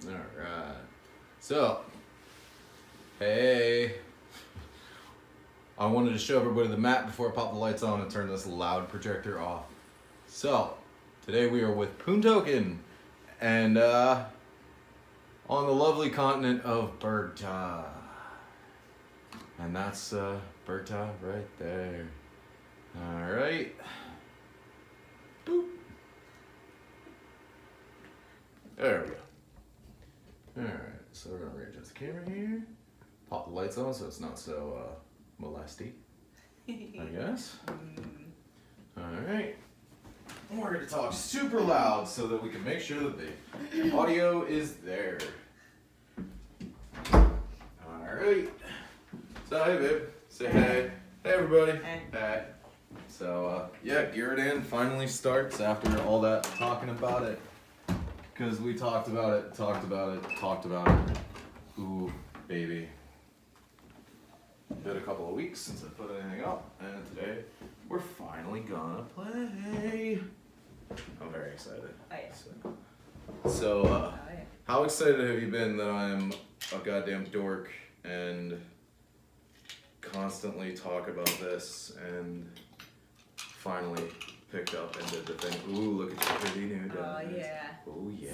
Alright. So, hey. I wanted to show everybody the map before I pop the lights on and turn this loud projector off. So, today we are with Poontoken and on the lovely continent of Bergta. And that's Bergta right there. Alright. Boop. There we go. Alright, so we're gonna readjust the camera here. Pop the lights on so it's not so molesty, I guess. Alright. We're gonna talk super loud so that we can make sure that the audio is there. Alright. So hey babe, say hey. Hey everybody. Hey. So yeah, Gear It In finally starts after all that talking about it. Because we talked about it. Ooh, baby. Been a couple of weeks since I put anything up, and today we're finally gonna play. I'm very excited. Oh, yeah. So how excited have you been that I'm a goddamn dork and constantly talk about this and finally picked up and did the thing? Ooh, look at your pretty new diamonds. Oh yeah. Oh yeah.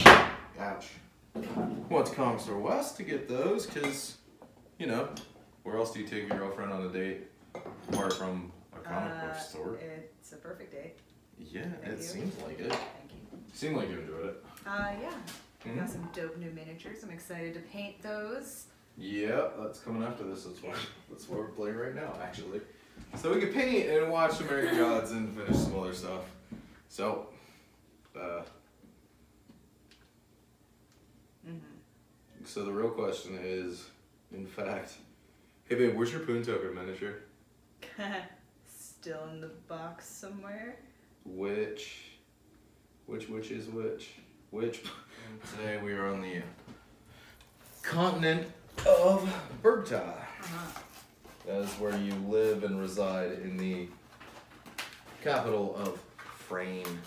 Swaggy. Ouch. Went to Comic Store West to get those because, you know, where else do you take your girlfriend on a date apart from a comic book store? It's a perfect date. Yeah, Thank it you. seems like it. Thank you. Seemed like you enjoyed it. Yeah. Mhm. Got some dope new miniatures. I'm excited to paint those. Yeah, that's coming after this. That's what we're playing right now, actually. So we can paint and watch American Gods and finish some other stuff. So, so the real question is, in fact, hey babe, where's your Poontoken miniature? Still in the box somewhere. Which is which? Today we are on the continent of Bergta. That is where you live and reside in the capital of Frame.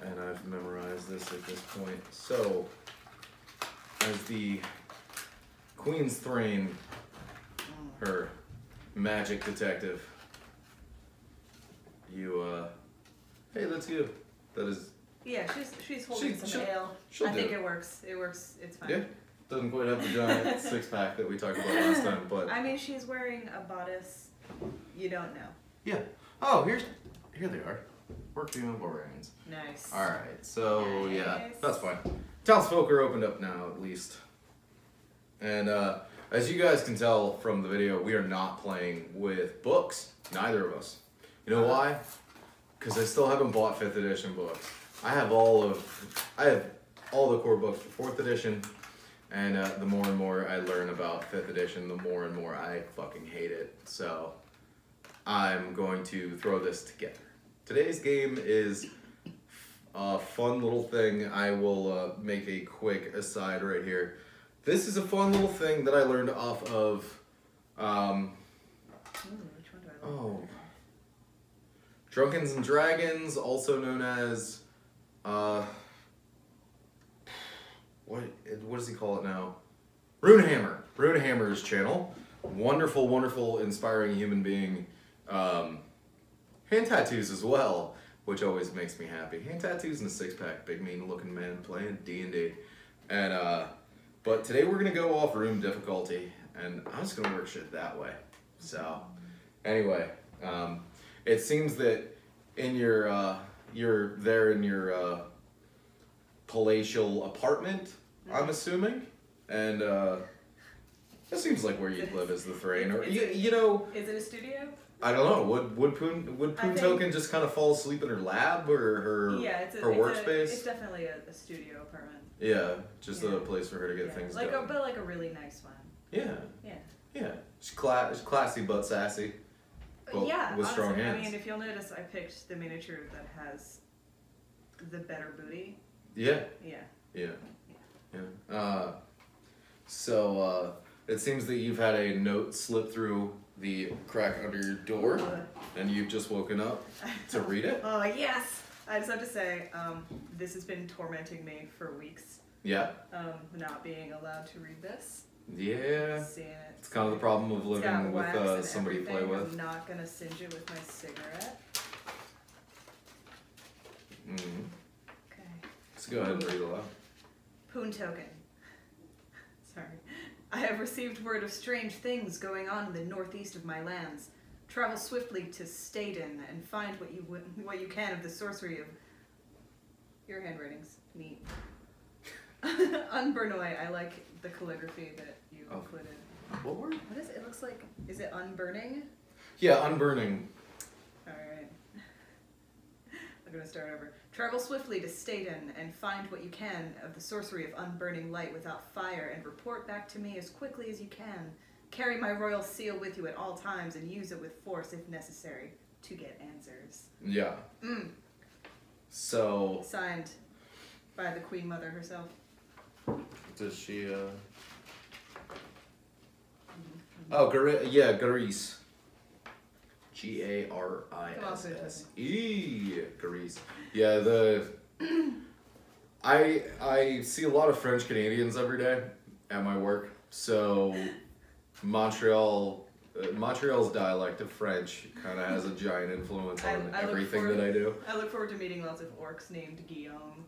And I've memorized this at this point. So, as the Queen's Thrain, her magic detective, you, hey, that's you. That is... Yeah, she's holding some ale. She'll I think do. it works. It works. It's fine. Yeah, doesn't quite have the giant six-pack that we talked about last time, but... I mean, she's wearing a bodice. You don't know. Yeah. Oh, here they are. Work the Overhands. Nice. Alright, so yeah, Nice. that's fine. Townsfolk are opened up now, at least. And as you guys can tell from the video, we are not playing with books. Neither of us. You know why? Because I still haven't bought 5th edition books. I have all the core books for 4th edition, and the more and more I learn about 5th edition, the more and more I fucking hate it. So I'm going to throw this together. Today's game is a fun little thing. I will make a quick aside right here. This is a fun little thing that I learned off of, Ooh, which one do I like? Drunkens and Dragons, also known as, what does he call it now? Runehammer. Runehammer's channel. Wonderful, wonderful, inspiring human being. Hand tattoos as well, which always makes me happy. Hand tattoos and a six-pack, big mean looking man playing D&D. And, but today we're gonna go off room difficulty, and I'm just gonna work shit that way. So, anyway, it seems that in your, you're there in your, palatial apartment, I'm assuming, and, it seems like where you'd live is the Thrain, or, you know... Is it a studio? I don't know. Would Poontoken just kind of fall asleep in her lab or her workspace? It's definitely a studio apartment. Yeah, just Yeah. a place for her to get things done. But like a really nice one. Yeah, Yeah. yeah. She's classy but sassy. But Yeah. with strong honestly, hands. I mean, if you'll notice, I picked the miniature that has the better booty. Yeah, Yeah. yeah, yeah. So it seems that you've had a note slip through the crack under your door, and you've just woken up to read it. Oh yes. I just have to say, this has been tormenting me for weeks. Yeah. Not being allowed to read this. Yeah. Seeing it. It's kind of the problem of It's got living wax with and somebody you play everything. with. I'm not gonna singe it with my cigarette. Okay. Let's go ahead and read aloud. Poon token. Sorry. I have received word of strange things going on in the northeast of my lands. Travel swiftly to Staden and find what you can of the sorcery of your handwriting's neat. Unburnoi. I like the calligraphy that you included. What word? What is it? It looks like. Is it unburning? Yeah, unburning. Alright. I'm gonna start over. Travel swiftly to Staden and find what you can of the sorcery of unburning light without fire and report back to me as quickly as you can. Carry my royal seal with you at all times and use it with force if necessary to get answers. Yeah. So. Signed by the Queen Mother herself. Does she, Oh, Garis. G-A-R-I-S-S-E. Garis. Yeah, I see a lot of French Canadians every day at my work, so Montreal's dialect of French kind of has a giant influence on everything that I do. I look forward to meeting lots of orcs named Guillaume.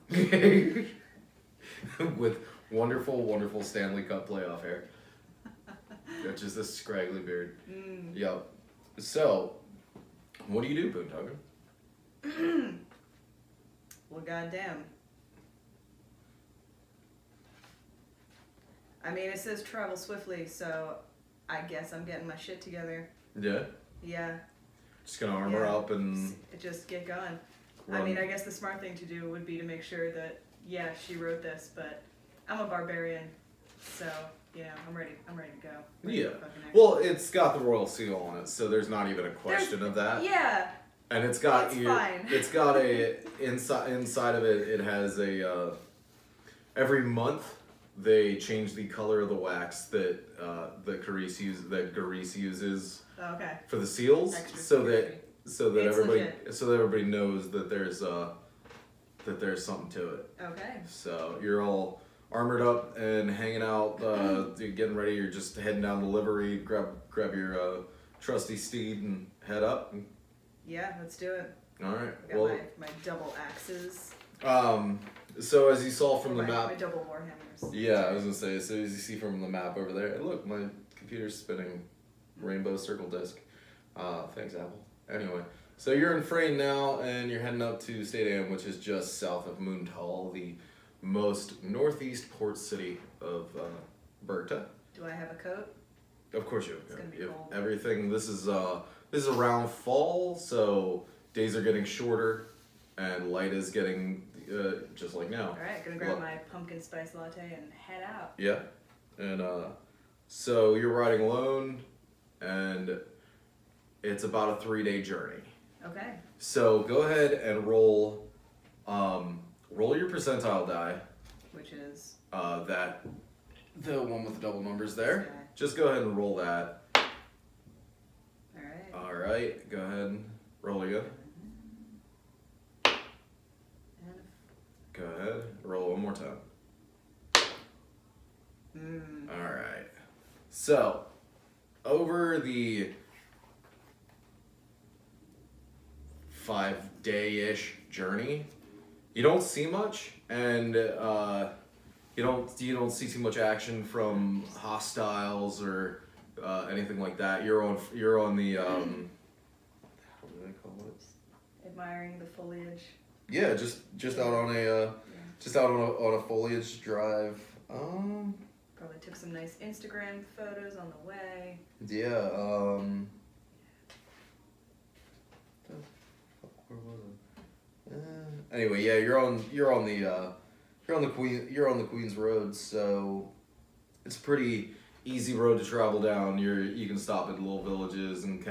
With wonderful, wonderful Stanley Cup playoff hair. That's just a scraggly beard. Yep. So, what do you do, Boondoggle? Well, goddamn. I mean, it says travel swiftly, so I guess I'm getting my shit together. Yeah? Yeah. Just gonna armor up and... Just get going. Run. I mean, I guess the smart thing to do would be to make sure that, yeah, she wrote this, but I'm a barbarian, so, you know, I'm ready to go. Yeah. Well, it's got the royal seal on it, so there's not even a question of that. Yeah. And it's got fine. It's got inside of it. It has a every month they change the color of the wax that Garis uses Okay. for the seals, Extra so security. that It's everybody legit. knows that there's something to it. Okay. So you're all armored up and hanging out, you're getting ready. You're just heading down the livery, grab your trusty steed and head up. Yeah, let's do it. All right. I got my double axes. So as you saw from the map, my double warhammers. yeah, I was gonna say, so as you see from the map over there, look, my computer's spinning rainbow circle disc. Thanks, Apple. Anyway, so you're in Frayne now, and you're heading up to Staden, which is just south of Moontal, the most northeast port city of Berta. Do I have a coat? Of course you have. It's gonna be Yep. cold. Everything. This is around fall, so days are getting shorter, and light is getting just like now. All right, gonna grab my pumpkin spice latte and head out. Yeah, and so you're riding alone, and it's about a 3-day journey. Okay. So go ahead and roll your percentile die. Which is? The one with the double numbers there. Okay. Just go ahead and roll that. All right. All right, go ahead and roll again. And Go ahead, roll one more time. All right. So, over the 5-day-ish journey, you don't see much, and you don't see too much action from hostiles or anything like that. You're on the how do they call it? admiring the foliage. Yeah, just out on a foliage drive. Probably took some nice Instagram photos on the way. Yeah. Where was it? Anyway, yeah, you're on the Queen's Road, so it's a pretty easy road to travel down. You can stop at little villages and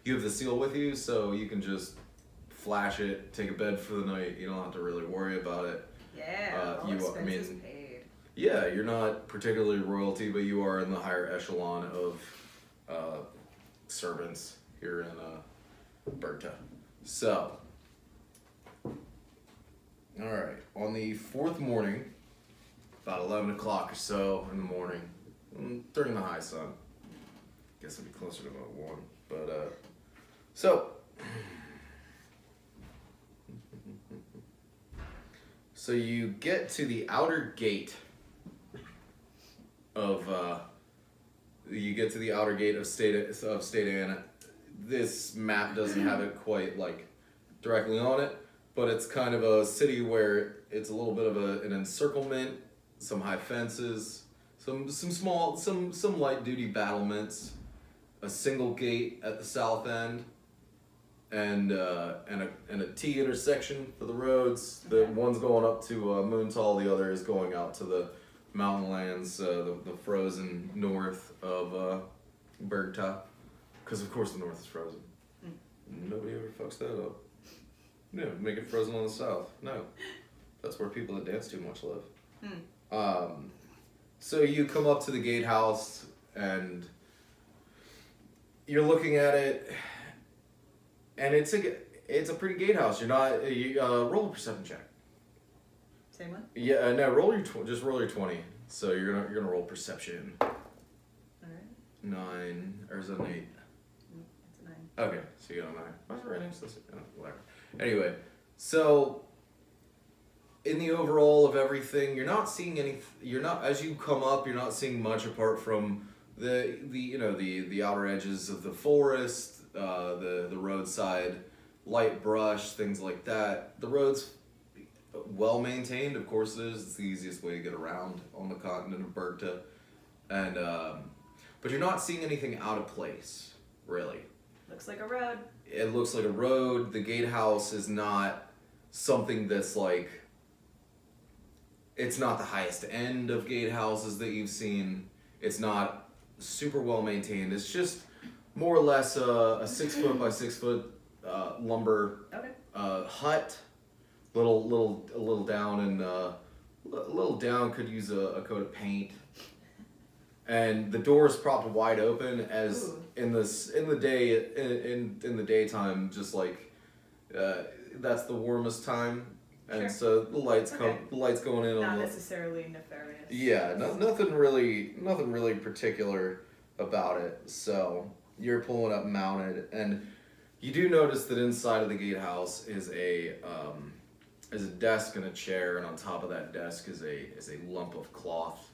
you have the seal with you, so you can just flash it, take a bed for the night. You don't have to really worry about it. Yeah, all expenses paid. Yeah, you're not particularly royalty, but you are in the higher echelon of servants here in Berta. So, Alright, on the fourth morning, about 11 o'clock or so in the morning, during the high sun, guess it'd be closer to about 1, but, so you get to the outer gate of, State Anna. This map doesn't have it quite, like, directly on it, but it's kind of a city where it's a little bit of an encirclement, some high fences, some light duty battlements, a single gate at the south end, and a T intersection for the roads. The one's going up to Moontal, the other is going out to the mountain lands, the frozen north of Bergta, because of course the north is frozen. Nobody ever fucks that up. Yeah, make it frozen on the south. No, that's where people that dance too much live. So you come up to the gatehouse and you're looking at it, and it's a pretty gatehouse. You're not roll a perception check. Same one. Yeah, no, roll your 20. So you're gonna roll perception. All right. 9 or is it an 8? It's a 9. Okay, so you got a 9. Why is it right next to this? Oh, whatever. Anyway, so in the overall of everything, you're not seeing any. You're not, as you come up, you're not seeing much apart from the outer edges of the forest, the roadside light brush, things like that. The road's well maintained, of course it is. It's the easiest way to get around on the continent of Bergta, and but you're not seeing anything out of place, really. Looks like a road. It looks like a road. The gatehouse is not something that's like. It's not the highest end of gatehouses that you've seen. It's not super well maintained. It's just more or less a 6 foot by 6 foot lumber hut. A little down and a little down, could use a coat of paint. And the door is propped wide open, as in the daytime, just like that's the warmest time, and so the lights going in. Not necessarily nefarious. Yeah, nothing really particular about it. So you're pulling up mounted, and you do notice that inside of the gatehouse is a desk and a chair, and on top of that desk is a lump of cloth.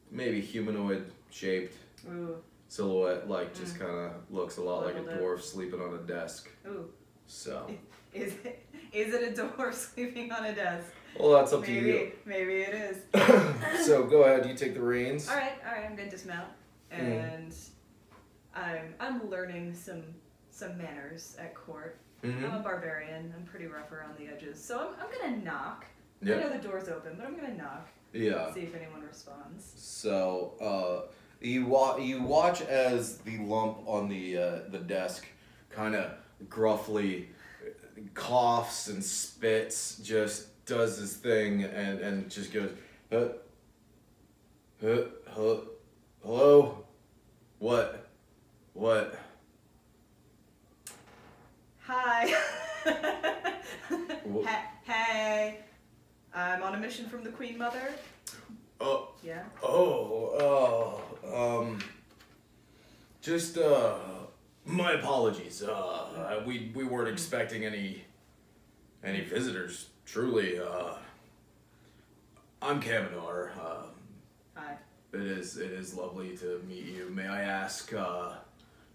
Maybe humanoid shaped. Ooh. Silhouette, like just kind of looks a lot like a Little dwarf sleeping on a desk. Ooh. So. Is it a dwarf sleeping on a desk? Well, that's up to you. Maybe it is. So go ahead, you take the reins. All right. I'm gonna dismount, and I'm learning some manners at court. I'm a barbarian. I'm pretty rough around the edges, so I'm gonna knock. Yeah. I know the door's open, but I'm gonna knock. Yeah. See if anyone responds. So you watch as the lump on the desk kind of gruffly coughs and spits, just does his thing, and just goes, hello, what? Hi. Hey. I'm on a mission from the Queen Mother. Oh. Yeah. Just my apologies. We weren't expecting any visitors. Truly. I'm Kaminar. Hi. It is lovely to meet you. May I ask, do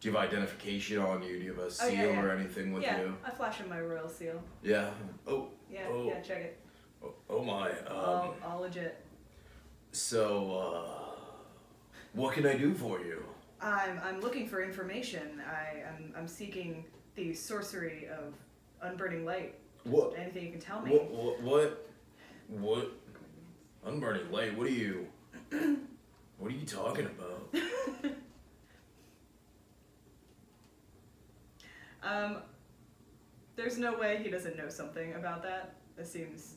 you have identification on you? Do you have a seal or anything with you? Yeah, I flash him my royal seal. Yeah. Oh. Yeah, oh. yeah, check it. Oh my. All legit. So, what can I do for you? I'm looking for information. I'm seeking the sorcery of unburning light. What? Anything you can tell me? What? Unburning light? What are you talking about? There's no way he doesn't know something about that. It seems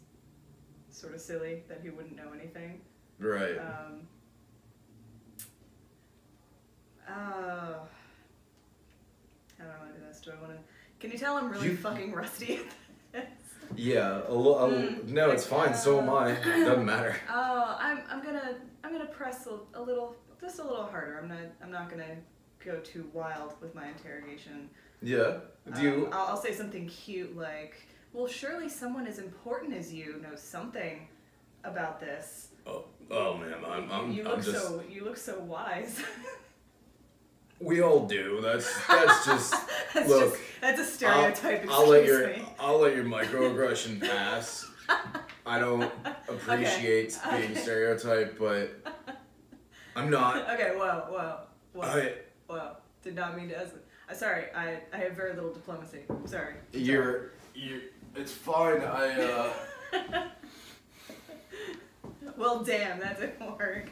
sort of silly that he wouldn't know anything. Right. How do I want to do this? Do I want to? Can you tell I'm really fucking rusty at this? Yeah, no, it's fine. So am I. Doesn't matter. Oh, I'm gonna press a little, just a little harder. I'm not gonna go too wild with my interrogation. Yeah. Do you? I'll say something cute like, "Well, surely someone as important as you knows something about this." Oh man, You look so wise. We all do. That's just that's a stereotype. I'll let your microaggression pass. I don't appreciate being stereotyped, but I'm not. Okay, whoa. Did not mean to. Sorry, I have very little diplomacy. Sorry. You're. It's fine. Well, damn, that didn't work.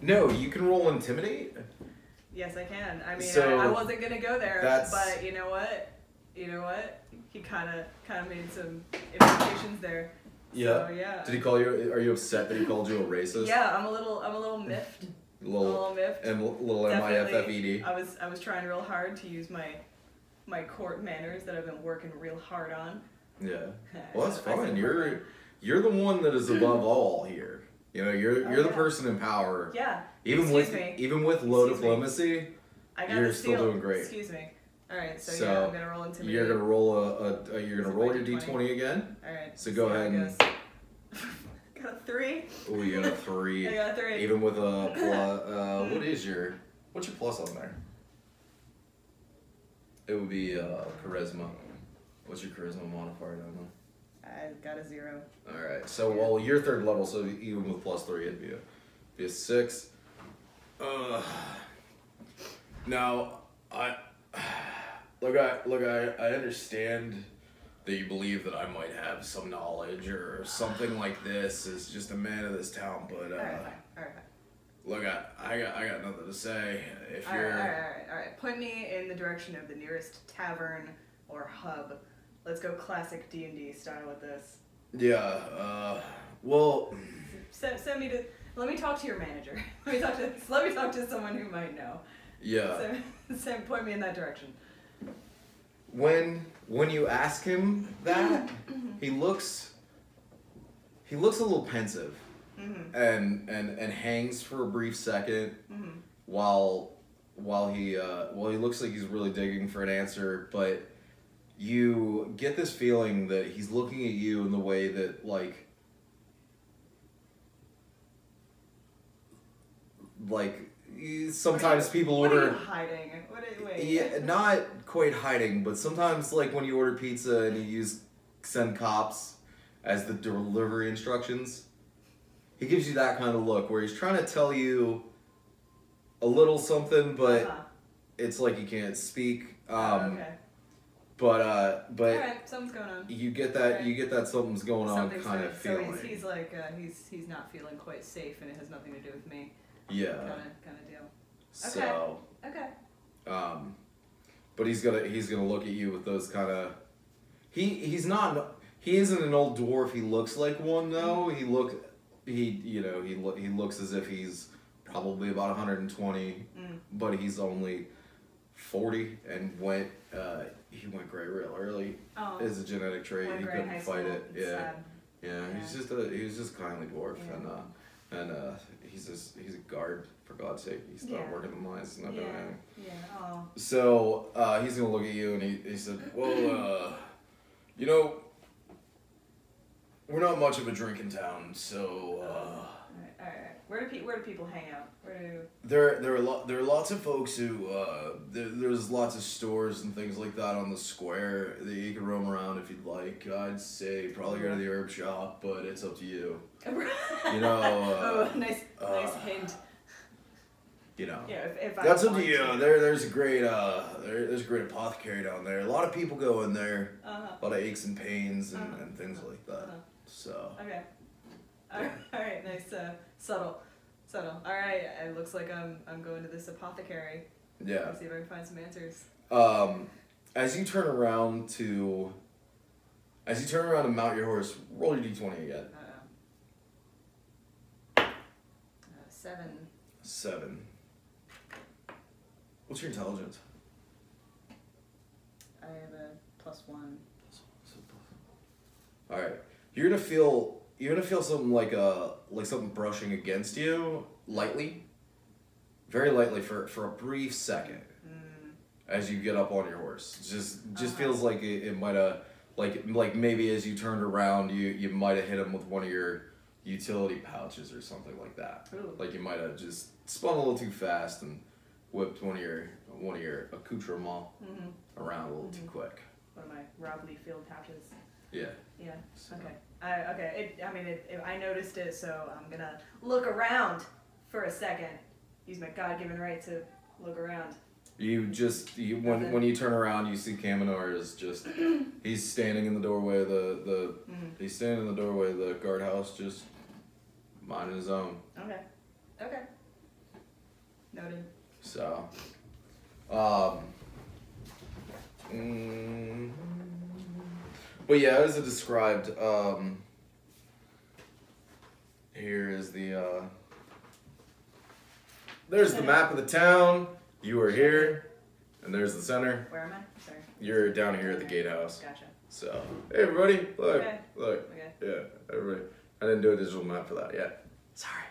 No, you can roll intimidate. Yes, I can. I mean, So I wasn't gonna go there, that's- but you know what? He kind of made some implications there. Yeah. So, yeah. Did he call you? Are you upset that he called you a racist? Yeah, I'm a little miffed. A little miffed. and little Definitely, MIFFED. I was trying real hard to use my court manners that I've been working real hard on. Yeah. Well, that's I said fine. hard. You're the one that is above all here. You know, you're the yeah. person in power. Yeah. Even with low Excuse me. diplomacy, I got you're the still steal. doing great. Excuse me. All right, so, So, yeah, I'm gonna roll intimidate. you're gonna roll you're gonna Is it roll my your D20 again. All right. So go see how ahead it and- goes. Got a 3. Oh, you got a 3. I got a 3. Even with a plus, what's your plus on there? It would be charisma. What's your charisma modifier down there? I got a 0. All right. So well, you're third level, so even with +3, it'd be a 6. Now I understand that you believe that I might have some knowledge or something like this as just a man of this town, but All right, fine. look, I got nothing to say. If All you're right. Point me in the direction of the nearest tavern or hub. Let's go classic D&D style with this. yeah, well, Send me to. Let me talk to your manager. Let me talk to someone who might know. yeah. So point me in that direction. When you ask him that, he looks a little pensive, and hangs for a brief second, while he looks like he's really digging for an answer, but you get this feeling that he's looking at you in the way that sometimes people What are order. you hiding? Wait. Yeah, not quite hiding, but sometimes when you order pizza and you send cops as the delivery instructions, he gives you that kind of look where he's trying to tell you a little something, but it's like he can't speak. Okay. But All right, something's going on. you get that something's going on Something's kind going- of feeling. So he's like he's not feeling quite safe, and it has nothing to do with me. Yeah. Kind of deal. So. Okay. But he's gonna look at you with those kind of. He isn't an old dwarf. He looks like one though. He looks as if he's probably about 120, but he's only 40 and he went gray real early. Oh. It's a genetic trait. Went He gray in couldn't high fight school. it. It's Yeah. sad. Yeah. Yeah. He was just a kindly dwarf, Yeah. and he's a guard, for God's sake. He's not Yeah. working the mines. He's not doing anything. Yeah. Oh. So he's gonna look at you and he said, "Well, we're not much of a drinking town, so All right. Where do people hang out? there are lots of folks who there's lots of stores and things like that on the square that you can roam around if you'd like. I'd say probably go to the herb shop, but it's up to you. Nice hint. Yeah, if that's I up to you. There's a great apothecary down there. A lot of people go in there. A lot of aches and pains and things like that. So. Okay. All right. Nice. Subtle. All right. It looks like I'm going to this apothecary. Yeah. Let's see if I can find some answers. As you turn around to mount your horse, roll your d20 again. 7. 7. What's your intelligence? I have a +1. All right. You're gonna feel something like something brushing against you lightly, very lightly for a brief second. As you get up on your horse, just feels like it might have like maybe as you turned around you might have hit him with one of your utility pouches or something like that. Ooh. Like you might have just spun a little too fast and whipped one of your accoutrements around a little too quick. One of my Rob Liefeld pouches. Yeah. Yeah. So. Okay. I noticed it, so I'm gonna look around for a second. Use my God-given right to look around. When you turn around, you see Kaminor is just he's standing in the doorway of he's standing in the doorway of the guardhouse, just minding his own. Okay. Noted. So, but yeah, as it described, here is there's the map of the town. You are here, and there's the center. Where am I? Sorry. You're down here at the gatehouse. Gotcha. So, hey everybody, look, Okay. look, Okay. yeah, everybody. I didn't do a digital map for that yet. Sorry.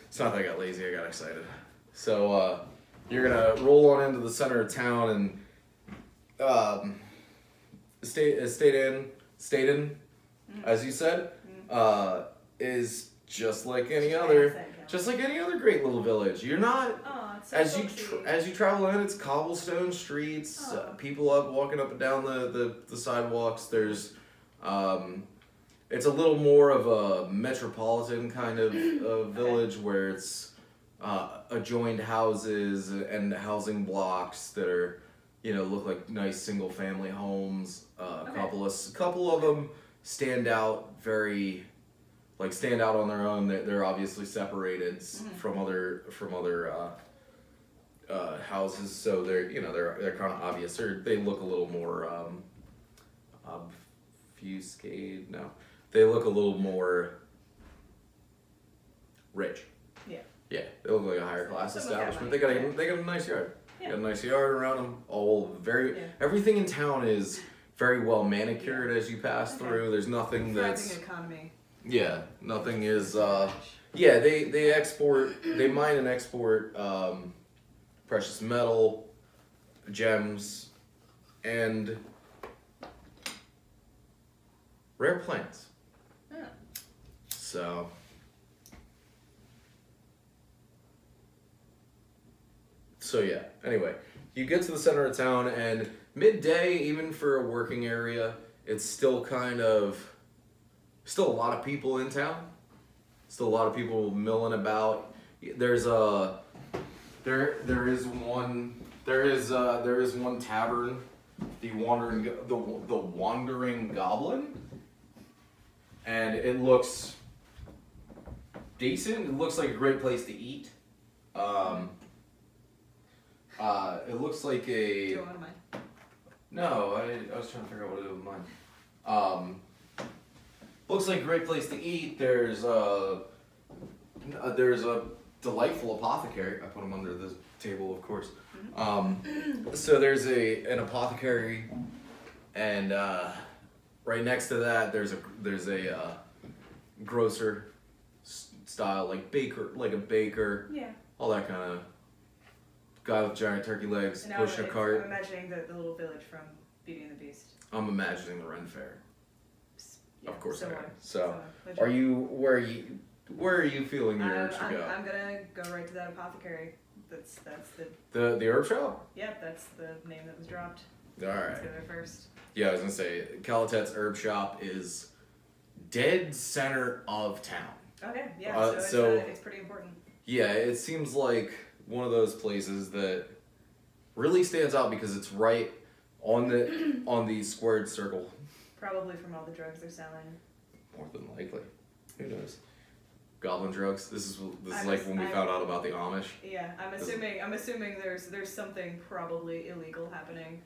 It's not that I got lazy, I got excited. So, you're gonna roll on into the center of town and, Staten, as you said, is just like any other great little village. You're not, So as you travel in, it's cobblestone streets, people walking up and down the sidewalks. There's, it's a little more of a metropolitan kind of village where it's adjoined houses and housing blocks that are, look like nice single family homes. A couple of them stand out on their own. They're obviously separated from other houses, so they're kind of obvious. They look a little more obfuscated. No, they look a little more rich. Yeah, they look like a higher class establishment. They got a nice yard. Yeah. Got a nice yard around them. Everything in town is very well manicured as you pass through. There's nothing that's economy. Yeah, nothing is. They mine and export precious metal, gems, and rare plants. Yeah. So yeah. Anyway, you get to the center of town, and midday, even for a working area, it's still a lot of people in town. Still a lot of people milling about. There is one tavern, the Wandering Goblin, and it looks decent. It looks like a great place to eat. It looks like Do you want mine? No, I was trying to figure out what to do with mine. Looks like a great place to eat. There's a delightful apothecary. I put them under the table, of course. So there's an apothecary, and right next to that there's a grocer style, like a baker. Yeah. All that kind of guy with giant turkey legs pushing a cart. I'm imagining the little village from Beauty and the Beast. I'm imagining the Ren Fair. Yeah, Of course I am. So, where are you feeling the urge to go? I'm gonna go right to that apothecary. That's The herb shop? Yep, that's the name that was dropped. Alright. Let's go there first. Yeah, I was gonna say, Kalatet's herb shop is dead center of town. Okay, yeah, so it's pretty important. Yeah, it seems like one of those places that really stands out because it's right on the squared circle. Probably from all the drugs they're selling. More than likely. Who knows? Goblin drugs. This is like when we found out about the Amish. Yeah, I'm assuming there's something probably illegal happening.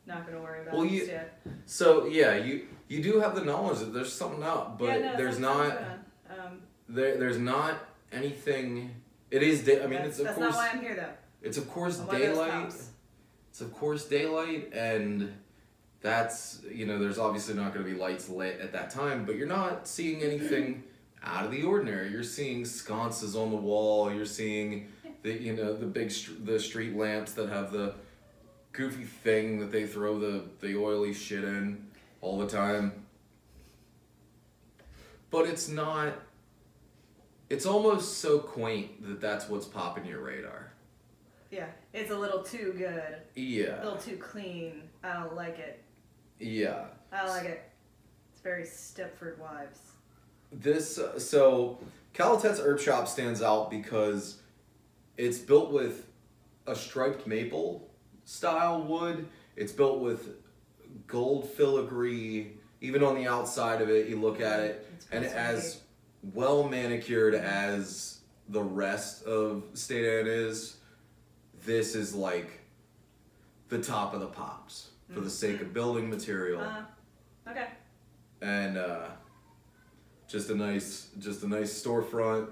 Not gonna worry about it yet. So yeah, you do have the knowledge that there's something up, but there's not. There's not anything. It is. It's of course. That's not why I'm here though. It's of course daylight. It's of course daylight, and that's, you know, there's obviously not going to be lights lit at that time, but you're not seeing anything out of the ordinary. You're seeing sconces on the wall. You're seeing the, you know, the big the street lamps that have the goofy thing that they throw the oily shit in all the time. But it's not, it's almost so quaint that that's what's popping your radar. Yeah, it's a little too good. Yeah. A little too clean. I don't like it. Yeah. I don't like it. It's very Stepford Wives. This, so Kalatet's Herb Shop stands out because it's built with a striped maple style wood. It's built with gold filigree. Even on the outside of it, you look at it, and as well manicured as the rest of State Anne is, this is like the top of the pops for the sake of building material. Okay. And just a nice storefront,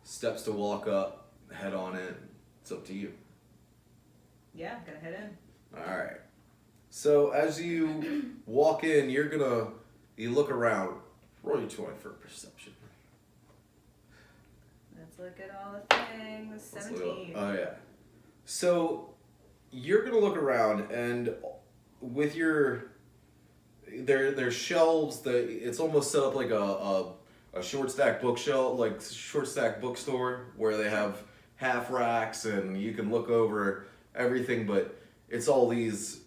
steps to walk up, head on in. It's up to you. Yeah, gonna head in. All right. So as you walk in, you look around. Roll your 20 for perception. Let's look at all the things. 17. Oh yeah. So you're gonna look around, and with your there's shelves that it's almost set up like a short stack bookshelf, like short stack bookstore, where they have half racks and you can look over everything, but it's all these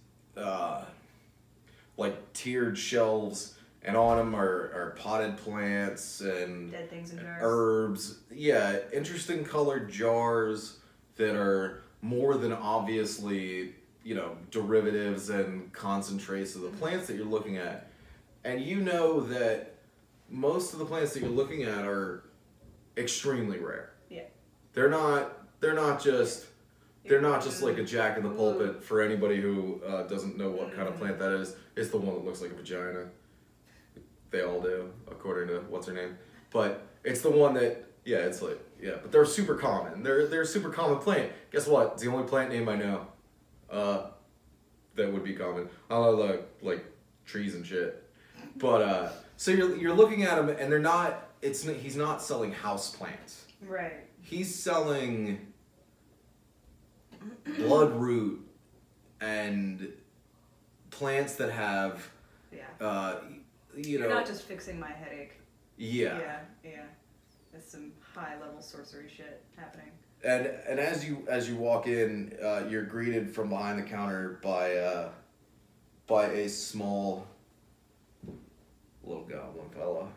like tiered shelves, and on them are potted plants and dead things in jars. Herbs. Yeah, interesting colored jars that are more than obviously, you know, derivatives and concentrates of the plants that you're looking at. And you know that most of the plants that you're looking at are extremely rare. Yeah. They're not just like a jack in the pulpit. For anybody who doesn't know what kind of plant that is, it's the one that looks like a vagina. They all do, according to what's her name. But it's the one that, yeah, it's like, yeah, but they're super common. They're a super common plant. Guess what? It's the only plant name I know that would be common. I like trees and shit. But so you're looking at them, and they're not. He's not selling house plants. Right. He's selling bloodroot and plants that have. Yeah. You're not just fixing my headache. Yeah. Yeah. There's some high level sorcery shit happening. And as you walk in, you're greeted from behind the counter by a small little goblin fella.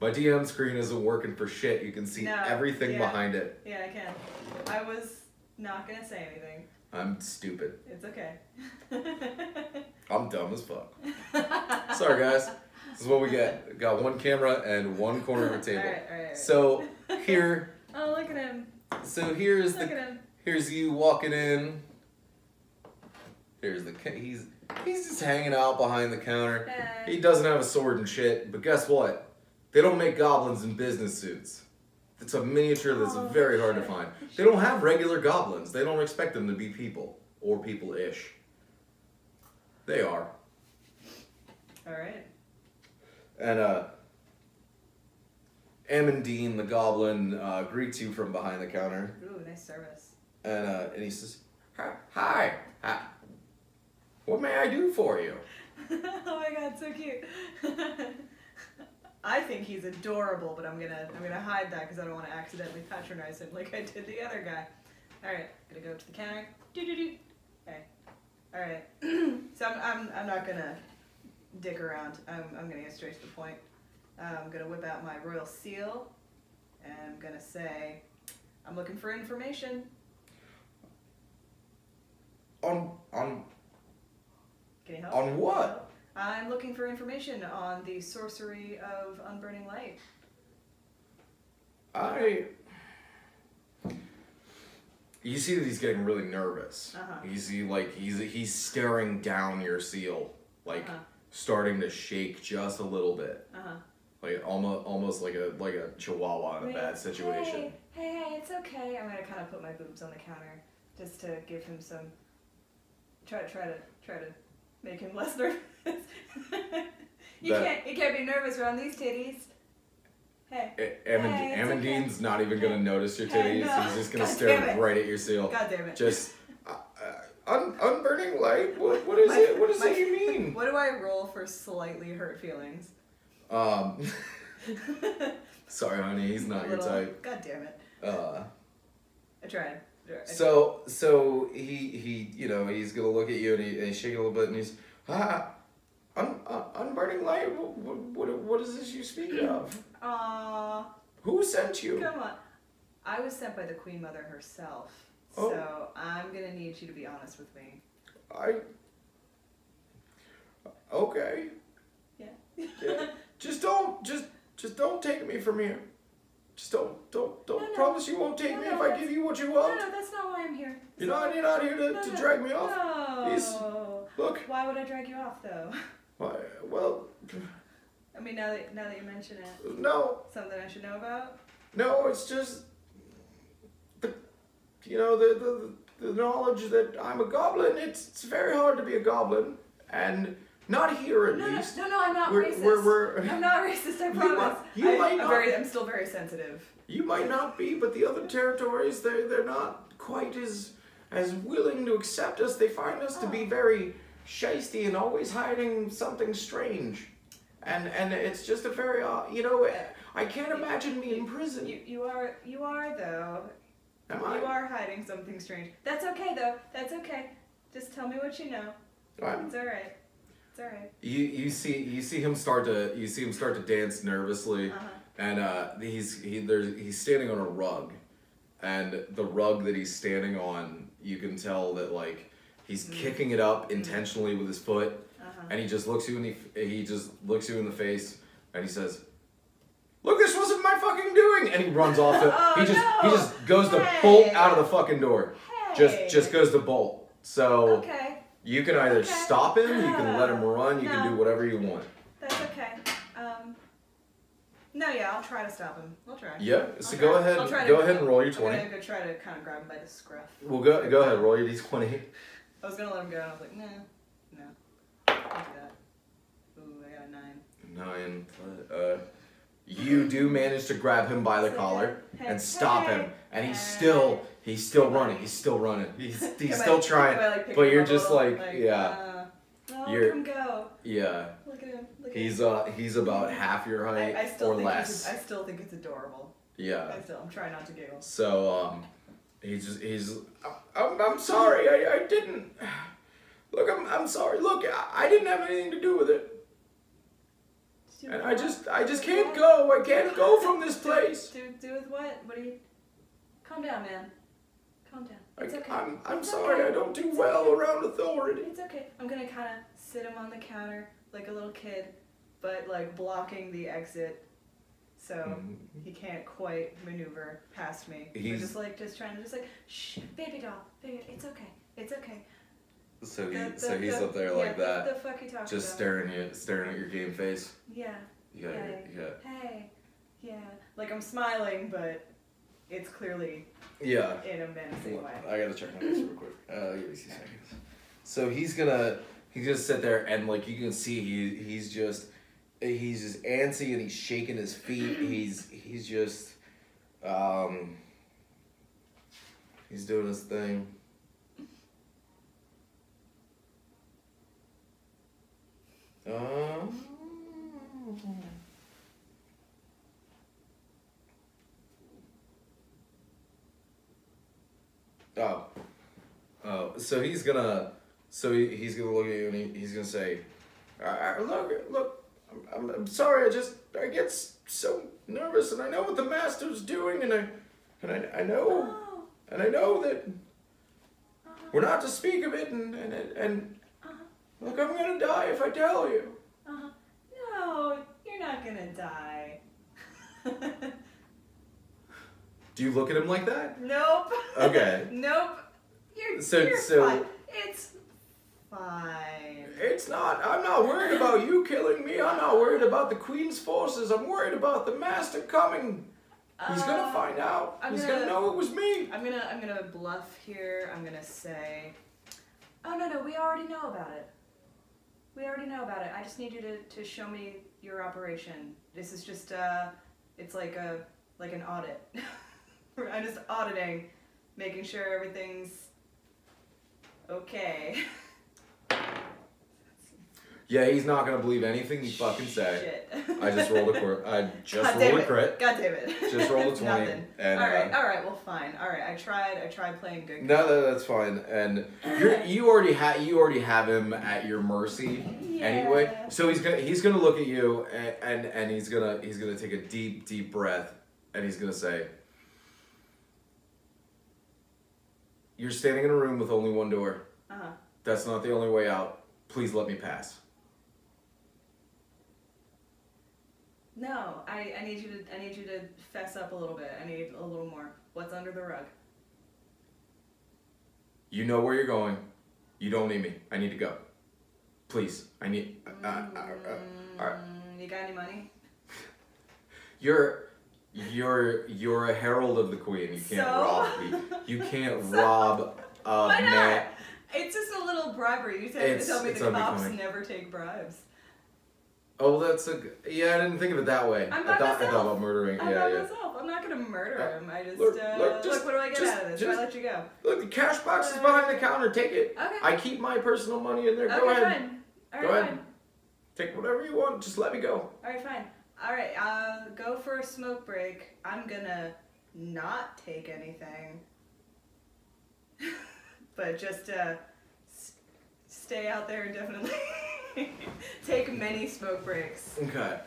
My DM screen isn't working for shit. You can see everything behind it. Yeah, I can. I was not gonna say anything. I'm stupid. It's okay. I'm dumb as fuck. Sorry, guys. This is what we get. Got one camera and one corner of a table. All right. So here. Oh, look at him. So here's here's you walking in. Here's he's just hanging out behind the counter. Hey. He doesn't have a sword and shit, but guess what? They don't make goblins in business suits. It's a miniature that's very hard to find. They don't have regular goblins. They don't expect them to be people or people-ish. They are. All right. And Amandine, the goblin, greets you from behind the counter. Ooh, nice service. And he says, "Hi. What may I do for you?" Oh my god, so cute. I think he's adorable, but I'm gonna hide that because I don't want to accidentally patronize him like I did the other guy. All right, gonna go up to the counter. Okay. All right. So I'm not gonna dick around. I'm gonna get straight to the point. I'm gonna whip out my royal seal, and I'm gonna say, I'm looking for information. On Can you help? On what? I'm looking for information on the sorcery of unburning light. You see that he's getting really nervous. Uh-huh. You see, like, he's staring down your seal, like starting to shake just a little bit, like almost like a chihuahua in a bad situation. Hey, it's okay. I'm gonna kind of put my boobs on the counter just to give him some try to make him less nervous. You That- can't be nervous around these titties. Hey. Amandine's okay. not even gonna notice your Hey, titties. no. He's just gonna God stare damn it. right at your seal. God damn it. Just unburning light. What is it? What does it mean? What do I roll for slightly hurt feelings? Sorry, honey. He's not your type. God damn it. I tried. So he you know, he's gonna look at you and he's shaking a little bit and he's unburning light. What is this you speak of? Who sent you? Come on. I was sent by the Queen Mother herself. Oh. So I'm gonna need you to be honest with me. Okay. Yeah. Yeah. Just don't take me from here. Just don't No. promise you won't take No, me no, if I that's- give you what you No, want. no, that's not why I'm here. You're not here to drag me off. No. Look. Why would I drag you off though? Well, I mean, now that you mention it, no, something I should know about. it's just the knowledge that I'm a goblin. It's very hard to be a goblin, and not here at least. No, I'm not We're- racist. I'm not racist. I promise. you might not. I'm still very sensitive. You might not be, but the other territories, they're not quite as willing to accept us. They find us to be very shisty and always hiding something strange. And it's just a very, I can't imagine me in prison. You are though. Am I? You are hiding something strange. That's okay though. That's okay. Just tell me what you know. It's all right. It's all right. You see him start to dance nervously, and he's standing on a rug, and the rug that he's standing on, you can tell that like he's kicking it up intentionally with his foot, and he just looks you in the face, and he says, "Look, this wasn't my fucking doing," and he runs off it. He just goes to bolt out of the fucking door. Just goes to bolt. So. Okay. You can either stop him, you can let him run, you can do whatever you want. That's okay. No, yeah, I'll try to stop him. I'll try. Yeah, so go ahead and roll your 20. I'm gonna go try to kind of grab him by the scruff. Well, go ahead, roll your d20. I was gonna let him go, and I was like, no, I'll do that. Ooh, I got a 9. 9. You do manage to grab him by the collar and stop him, and he's still running. He's still running. He's still trying, but you're just yeah. You're, let him go. Yeah. Look at him. He's about half your height or less. I still think it's adorable. Yeah. I'm trying not to giggle. So I'm sorry. I didn't. Look, I'm sorry. Look, I didn't have anything to do with it. And I just can't go. I can't go from this place. Do with what? What are you? Calm down, man. Calm down. It's okay. I'm sorry. I don't do well around authority. It's okay. I'm gonna kind of sit him on the counter like a little kid, but like blocking the exit, so he can't quite maneuver past me. He's just trying to shh, baby doll, baby, it's okay, it's okay. So he's up there like that. What the fuck you talking just about? staring at your game face. Yeah. Yeah. Hey. Yeah. Like I'm smiling, but it's clearly in a menacing way. I gotta check my notes real quick. Give me 2 seconds. So he's gonna sit there and like you can see he's just antsy and he's shaking his feet. He's just he's doing his thing. So he's gonna look at you and he's gonna say, look, I'm sorry, I get so nervous and I know what the master's doing and I know that we're not to speak of it and look, I'm gonna die if I tell you. No, you're not gonna die. Do you look at him like that? Nope. Okay. Nope. You're fine. It's fine. It's not. I'm not worried about you killing me. I'm not worried about the Queen's forces. I'm worried about the master coming. He's gonna find out. He's gonna know it was me. I'm gonna bluff here. I'm gonna say, Oh, no, we already know about it. We already know about it. I just need you to show me your operation. This is just, it's like an audit. I'm just auditing, making sure everything's okay. Yeah, he's not gonna believe anything you fucking say. Shit. I just rolled a crit. God damn it. Just rolled a 20. Nothing. And, Alright, well fine. Alright, I tried playing good. No, that's fine. And you already have him at your mercy anyway. So he's gonna look at you and he's gonna take a deep breath and he's gonna say, "You're standing in a room with only one door. That's not the only way out. Please let me pass." No, I need you to fess up a little bit. I need a little more. What's under the rug? You know where you're going. You don't need me. I need to go. Please, I need. You got any money? You're a herald of the queen. You can't rob me. You can't rob a Why not? man. It's just a little bribery. You said to tell me the cops never take bribes. Oh, yeah. I didn't think of it that way. I thought about murdering. I'm myself. I'm not gonna murder him. I just look. What do I get out of this? I let you go. Look, the cash box is behind the counter. Take it. Okay. I keep my personal money in there. Go ahead. Fine. All right, go ahead. fine. Take whatever you want. Just let me go. All right, fine. All right. Go for a smoke break. I'm gonna not take anything, but just stay out there indefinitely. Take many smoke breaks. Okay.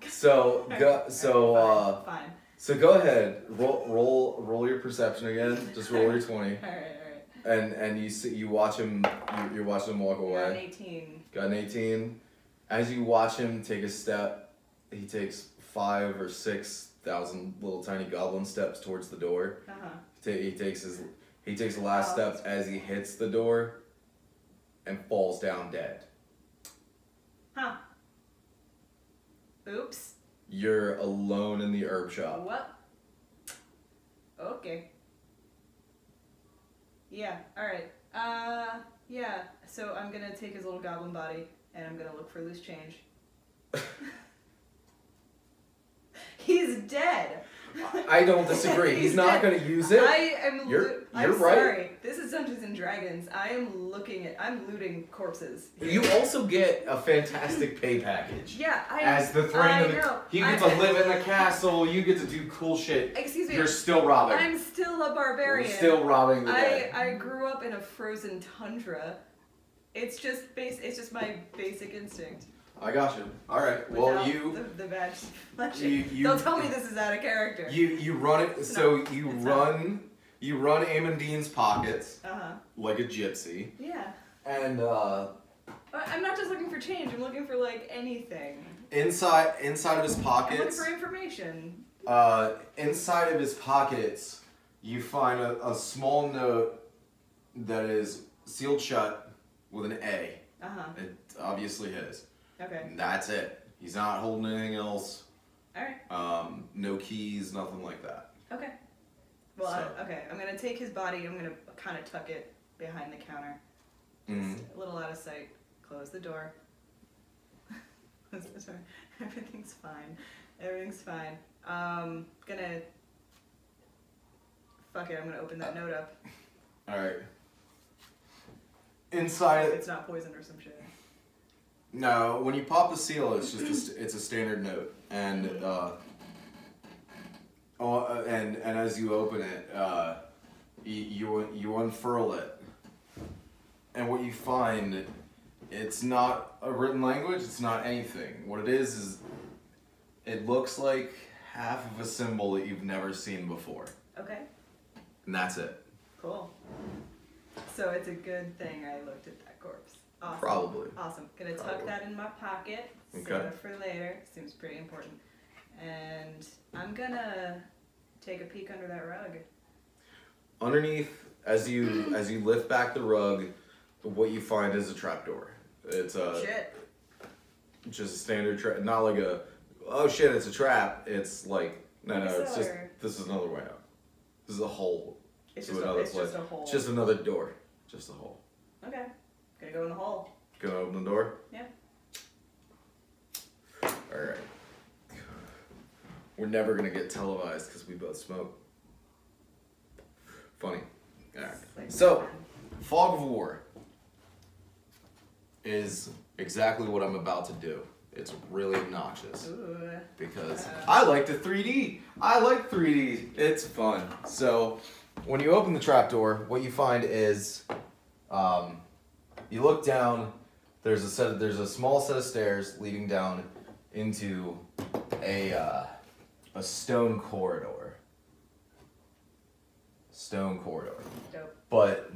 So Fine. So go ahead. Roll your perception again. Just roll your 20. All right. And you watch him. You're watching him walk away. Got an 18. Got an 18. As you watch him take a step, he takes 5,000 or 6,000 little tiny goblin steps towards the door. He takes the last step as he hits the door, and falls down dead. Huh. Oops. You're alone in the herb shop. What? Okay. Yeah, alright. Yeah, so I'm gonna take his little goblin body and I'm gonna look for loose change. He's dead. I don't disagree. He's not going to use it. You're I'm right. Sorry. This is Dungeons and Dragons. I'm looting corpses. You also get a fantastic pay package. Yeah, as the throne of the, you get to live in the castle. You get to do cool shit. Excuse me. You're still robbing. I'm still a barbarian. You're still robbing the dead. I grew up in a frozen tundra. It's just my basic instinct. I got you. All right. Well, the badge. Don't tell me this is out of character. You run it. So you run Amondine's pockets. Like a gypsy. Yeah. And I'm not just looking for change. I'm looking for like anything. Inside of his pockets. I'm looking for information. Inside of his pockets, you find a small note that is sealed shut with an A. It's obviously his. Okay. And that's it. He's not holding anything else. Alright. No keys, nothing like that. Okay. Well, okay. I'm gonna take his body. I'm gonna kind of tuck it behind the counter, just a little out of sight. Close the door. Sorry. Everything's fine. Everything's fine. Gonna. Fuck it. I'm gonna open that note up. All right. Inside. It's not poisoned or some shit. No, when you pop the seal, it's just it's a standard note, and and as you open it, you unfurl it, and what you find, it's not a written language. It's not anything. What it is it looks like half of a symbol that you've never seen before. Okay. And that's it. Cool. So it's a good thing I looked at that corpse. Awesome. Probably. Awesome. Gonna tuck that in my pocket. Save it for later. Seems pretty important. And I'm gonna take a peek under that rug. Underneath, as you lift back the rug, what you find is a trapdoor. It's just a standard trap. Not like a oh shit, it's a trap. It's like no, it's just this is another way out. This is a hole. It's just a hole. It's just another door. Just a hole. Okay. Gonna go in the hole. Gonna open the door? Yeah. Alright. We're never gonna get televised because we both smoke. Funny. Alright. So, Fog of War is exactly what I'm about to do. It's really obnoxious. Ooh. Because I like the 3D. I like 3D. It's fun. So, when you open the trapdoor, what you find is, you look down. There's a small set of stairs leading down into a stone corridor. Stone corridor. Dope. But,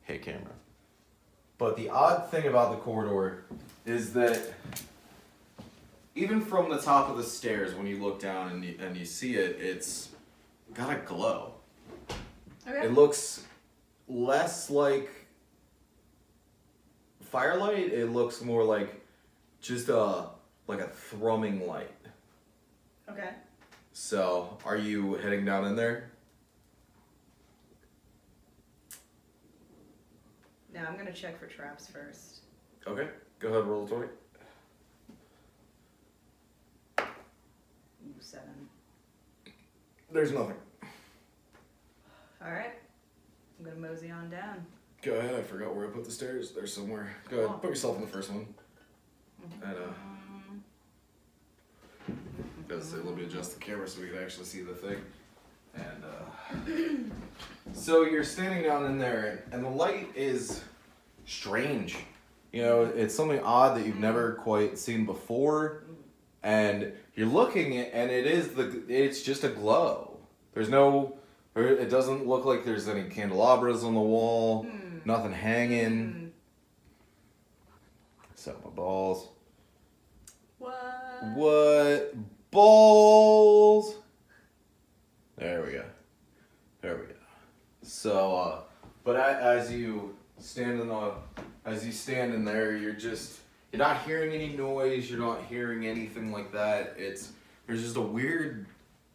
hey camera. But the odd thing about the corridor is that even from the top of the stairs, when you look down and you see it, it's got a glow. Okay. It looks less like firelight. It looks more like just a thrumming light. Okay. So, are you heading down in there? Now I'm gonna check for traps first. Okay. Go ahead, roll a 20. Ooh, 7. There's nothing. Alright. I'm gonna mosey on down. Go ahead. I forgot where I put the stairs. They're somewhere. Go ahead. Oh. Put yourself in the first one. And let me adjust the camera so we can actually see the thing. And so you're standing down in there, and the light is strange. You know, it's something odd that you've never quite seen before, and you're looking at, and it's just a glow. There's no, it doesn't look like there's any candelabras on the wall, nothing hanging. Set my balls. What? Balls! There we go. There we go. So, but as you stand in there, you're not hearing any noise, you're not hearing anything like that. There's just a weird,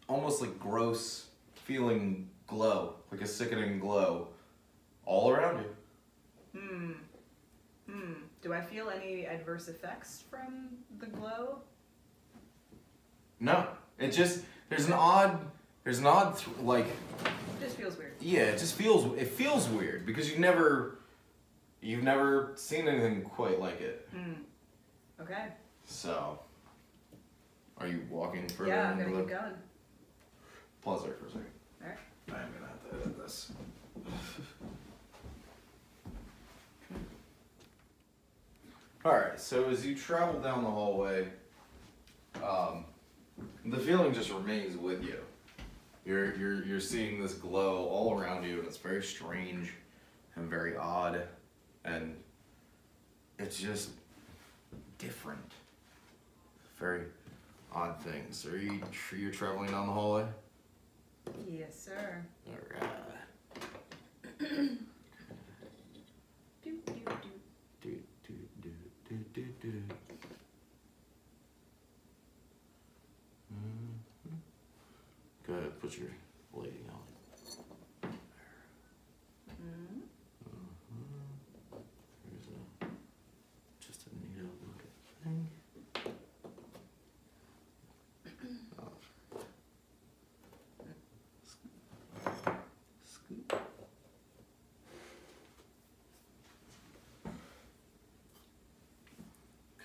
almost like gross feeling glow, like a sickening glow, all around you. Do I feel any adverse effects from the glow? No, it just, there's an odd, like, It just feels weird. yeah, it feels weird because you've never seen anything quite like it. Okay. So, are you walking further? Yeah, I'm gonna keep going. Pause there for a second. Alright. I'm gonna have to edit this. Alright, so as you travel down the hallway, the feeling just remains with you. You're seeing this glow all around you, and it's very strange and very odd, and it's just different. Very odd things. Are you sure you're traveling down the hallway? Yes, sir. Alright. Go ahead, put your lighting on. There's just a neat looking thing. Scoop.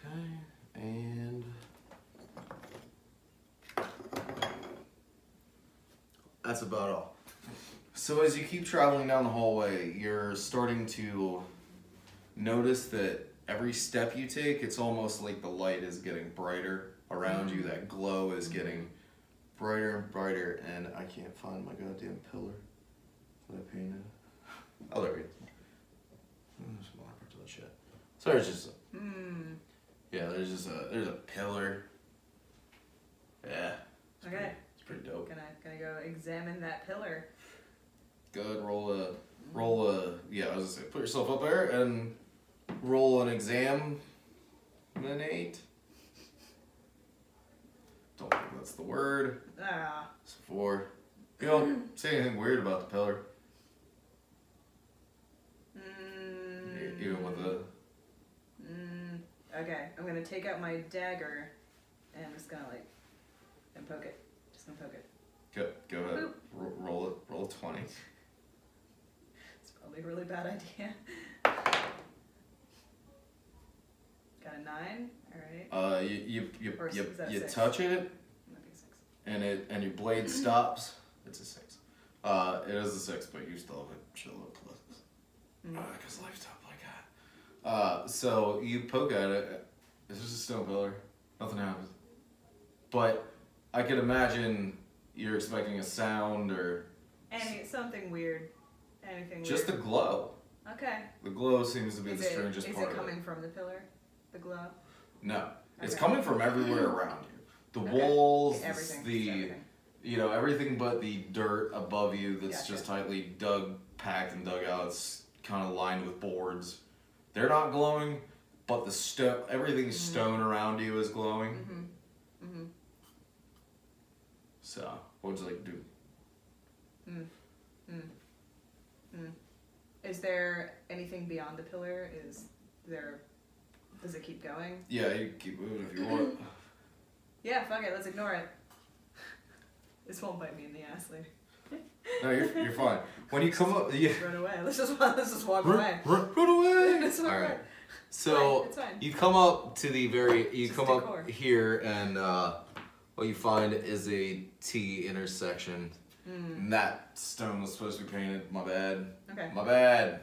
Okay, and that's about all. So as you keep traveling down the hallway, you're starting to notice that every step you take, it's almost like the light is getting brighter around you. That glow is getting brighter and brighter, and I can't find my goddamn pillar that I painted. Oh, there we go. There's more part to that shit. So there's just yeah, there's a pillar. Yeah. Okay. It's pretty dope. Gonna go examine that pillar. Good. Roll a. Yeah, I was gonna say, put yourself up there and roll an examinate. Don't think that's the word. Ah. It's 4. You don't say anything weird about the pillar. No. Okay, I'm gonna take out my dagger and I'm just gonna like, and poke it. Just gonna poke it. Go ahead. Roll it. Roll 20. It's probably a really bad idea. Got a 9. All right. You six? touch it, Might be a 6. and your blade stops. It's a 6. It is a 6, but you still have a little plus. Because life's up like that. So you poke at it. It's just a stone pillar. Nothing happens. But I could imagine you're expecting a sound or something weird. Anything weird. just the glow. Okay. The glow seems to be the strangest part Is it of coming from the pillar? The glow? No. It's Okay. coming from everywhere around you. The walls, Everything. everything but the dirt above you that's Gotcha. just tightly packed and dug out. It's kind of lined with boards. They're not glowing, but everything stone around you is glowing. So, what would you like to do? Is there anything beyond the pillar? Does it keep going? Yeah, you can keep moving if you want. Yeah, fuck it, let's ignore it. This won't bite me in the ass later. No, you're fine. When you come up, Run away. Let's just walk away. Run away! Let's walk away. Alright. So, It's fine. you come up to the you Just come decor. up here and what you find is a T intersection. And that stone was supposed to be painted. My bad. Okay. My bad.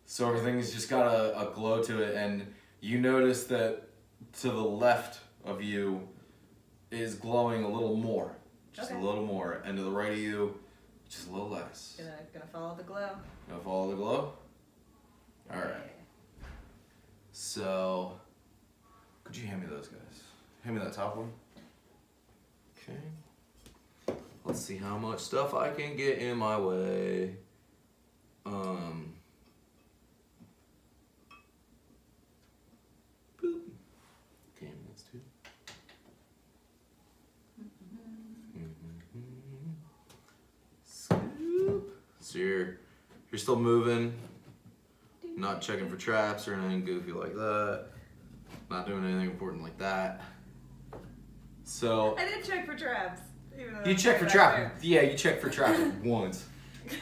So everything's just got a glow to it, and you notice that to the left of you is glowing a little more. Just a little more. And to the right of you, just a little less. Gonna follow the glow. Gonna follow the glow? Alright. So, could you hand me those guys? Hand me that top one. Okay. Let's see how much stuff I can get in my way. Boop. Okay, that's 2. Scoop. So you're still moving, not checking for traps or anything goofy like that. Not doing anything important like that. So I did check for traps. Even though you check for trapping. Yeah, you check for trapping once.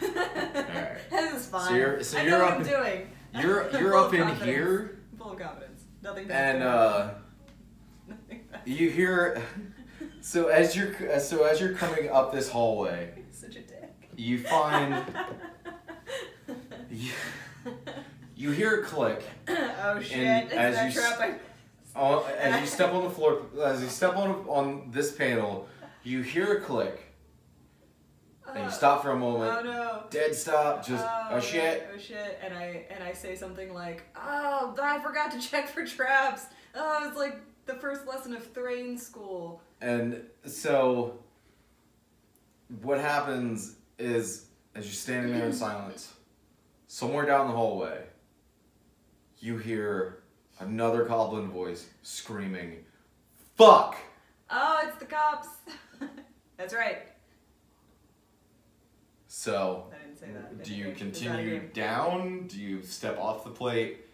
Alright. This is fine. So I you're know up. what I'm doing. You're Full up of in confidence. here, Full of confidence. Nothing bad. and Nothing bad. you hear. So as you're coming up this hallway, Such a dick. you find you hear a click. Oh shit! And Is as that you trap? As you step on the floor, as you step on this panel, you hear a click, and you stop for a moment. Oh no! Dead stop. Just oh shit. Oh shit! And I say something like, "Oh, I forgot to check for traps. Oh, it's like the first lesson of Thrain School." And so, what happens is, as you're standing there in silence, somewhere down the hallway, you hear another goblin voice screaming, "Fuck!" Oh, it's the cops. That's right. So, I didn't say that. do you Is that a continue game? down? Do you step off the plate?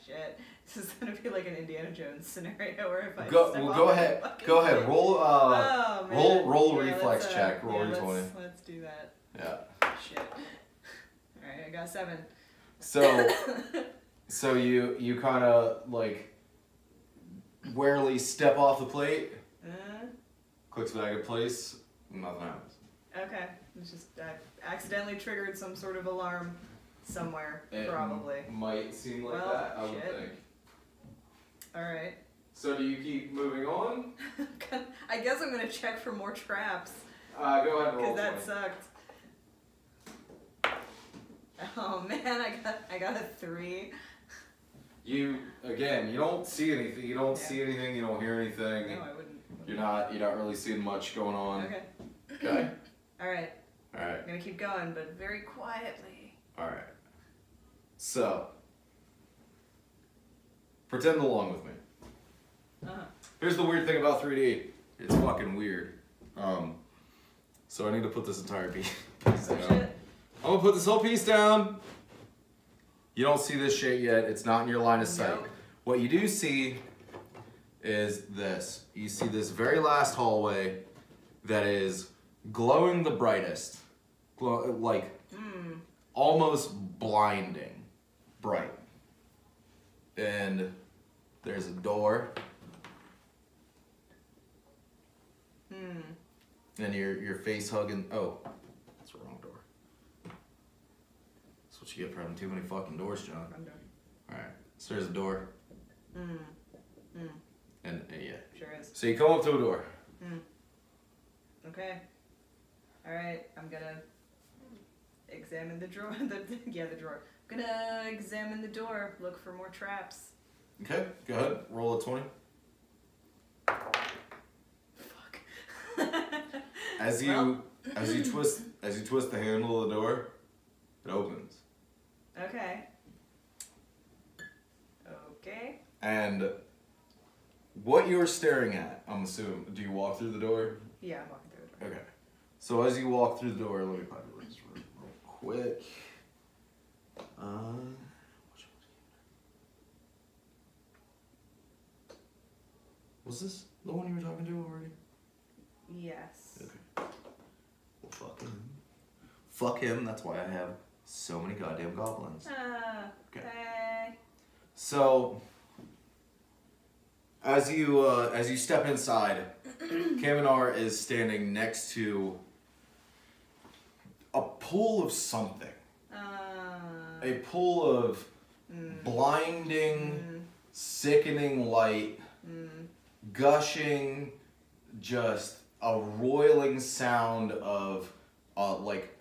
Shit. This is gonna be like an Indiana Jones scenario where if I Go step well, go off ahead. the fucking Go ahead. plate- Roll Oh, man. roll Yeah, reflex let's, check. Roll yeah, d20. Let's do that. Yeah. Shit. Alright, I got 7. So you kind of like warily step off the plate. Clicks back in place. Nothing happens. Okay. It's just I accidentally triggered some sort of alarm somewhere, It probably. might seem like Well, that. I would shit. think. Alright. So do you keep moving on? I guess I'm gonna check for more traps. Go ahead and roll. Because that 20. sucked. Oh man, I got a 3. You don't see anything. You don't see anything. You don't hear anything. No, I wouldn't. You're not really seeing much going on. Okay. Okay. Alright. Alright. I'm gonna keep going, but very quietly. Alright. So pretend along with me. Here's the weird thing about 3D. It's fucking weird. So I need to put this entire piece down. Shit. I'm gonna put this whole piece down. You don't see this shit yet. It's not in your line of sight. Nope. What you do see is this. You see this very last hallway that is glowing the brightest. Almost blinding bright. And there's a door. And your face hugging. Oh, that's the wrong door. That's what you get for having too many fucking doors, John. I'm done. Alright, so there's a door. And yeah. Sure is. So you come up to a door. Okay. Alright, I'm gonna examine the drawer. The drawer. I'm gonna examine the door, look for more traps. Okay, go ahead. Roll a 20. Fuck. As you twist the handle of the door, it opens. Okay. Okay. And what you're staring at, I'm assuming, do you walk through the door? Yeah, I'm walking through the door. Okay. So as you walk through the door, let me find it just real quick. Was this the one you were talking to already? Yes. Okay. Well, fuck him. Fuck him. That's why I have so many goddamn goblins. Okay. So, as you step inside, Kaminar is standing next to a pool of something. A pool of blinding, sickening light, gushing, just a roiling sound of like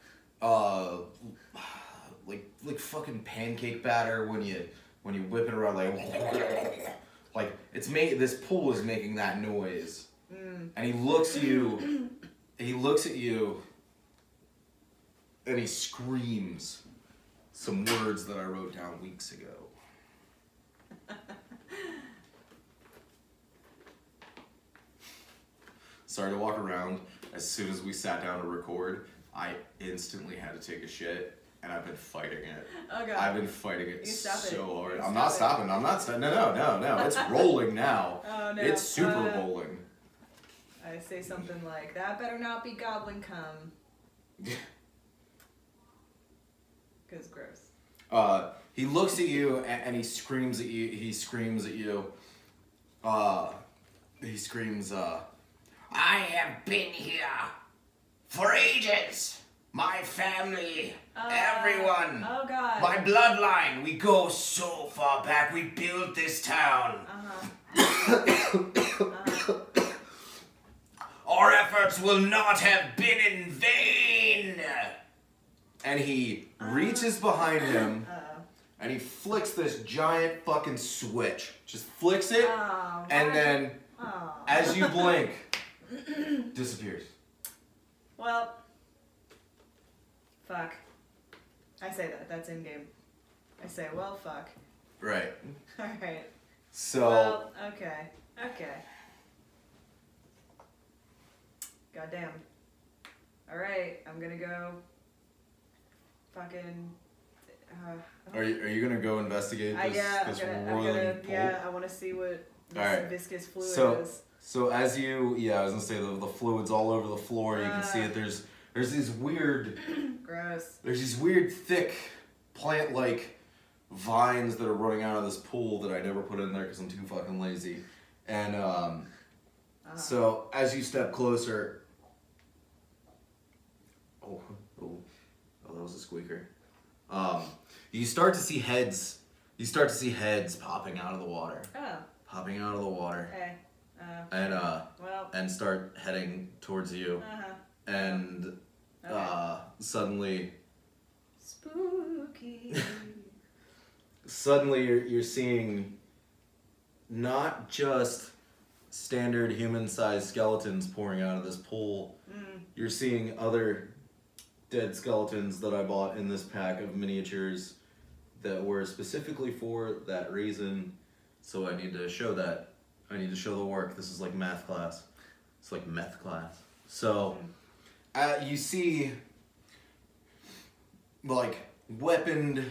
fucking pancake batter when you whip it around, like it's this pool is making that noise. And he looks at you and he screams some words that I wrote down weeks ago. Started to walk around. As soon as we sat down to record, I instantly had to take a shit, and I've been fighting it. Oh god. I've been fighting it so hard. I'm Stop not it. stopping. I'm not stopping. No. It's rolling now. Oh no. It's super rolling. I say something like, that better not be goblin cum. Cause gross. He looks at you and he screams at you. He screams, I have been here for ages. My family, everyone. Oh god. My bloodline. We go so far back. We built this town. Our efforts will not have been in vain. And he reaches behind him and he flicks this giant fucking switch. Just flicks it, and then as you blink, disappears. Well, fuck. I say that. That's in game. I say, well, fuck. Right. Alright. So. Well, okay. Goddamn. Alright, I'm gonna go. Fucking. Are you gonna go investigate this roiling pool? Yeah, I want to see what this viscous fluid is. So as you, I was gonna say the fluid's all over the floor. You can see it. There's these weird, gross. There's these weird thick plant-like vines that are running out of this pool that I never put in there because I'm too fucking lazy. And so as you step closer, oh, that was a squeaker. You start to see heads. You start to see heads popping out of the water. Oh. Popping out of the water. Okay. And start heading towards you. And suddenly. Spooky. Suddenly you're seeing not just standard human-sized skeletons pouring out of this pool. You're seeing other dead skeletons that I bought in this pack of miniatures that were specifically for that reason. So I need to show that. I need to show the work. This is like math class. It's like meth class. So you see like weaponed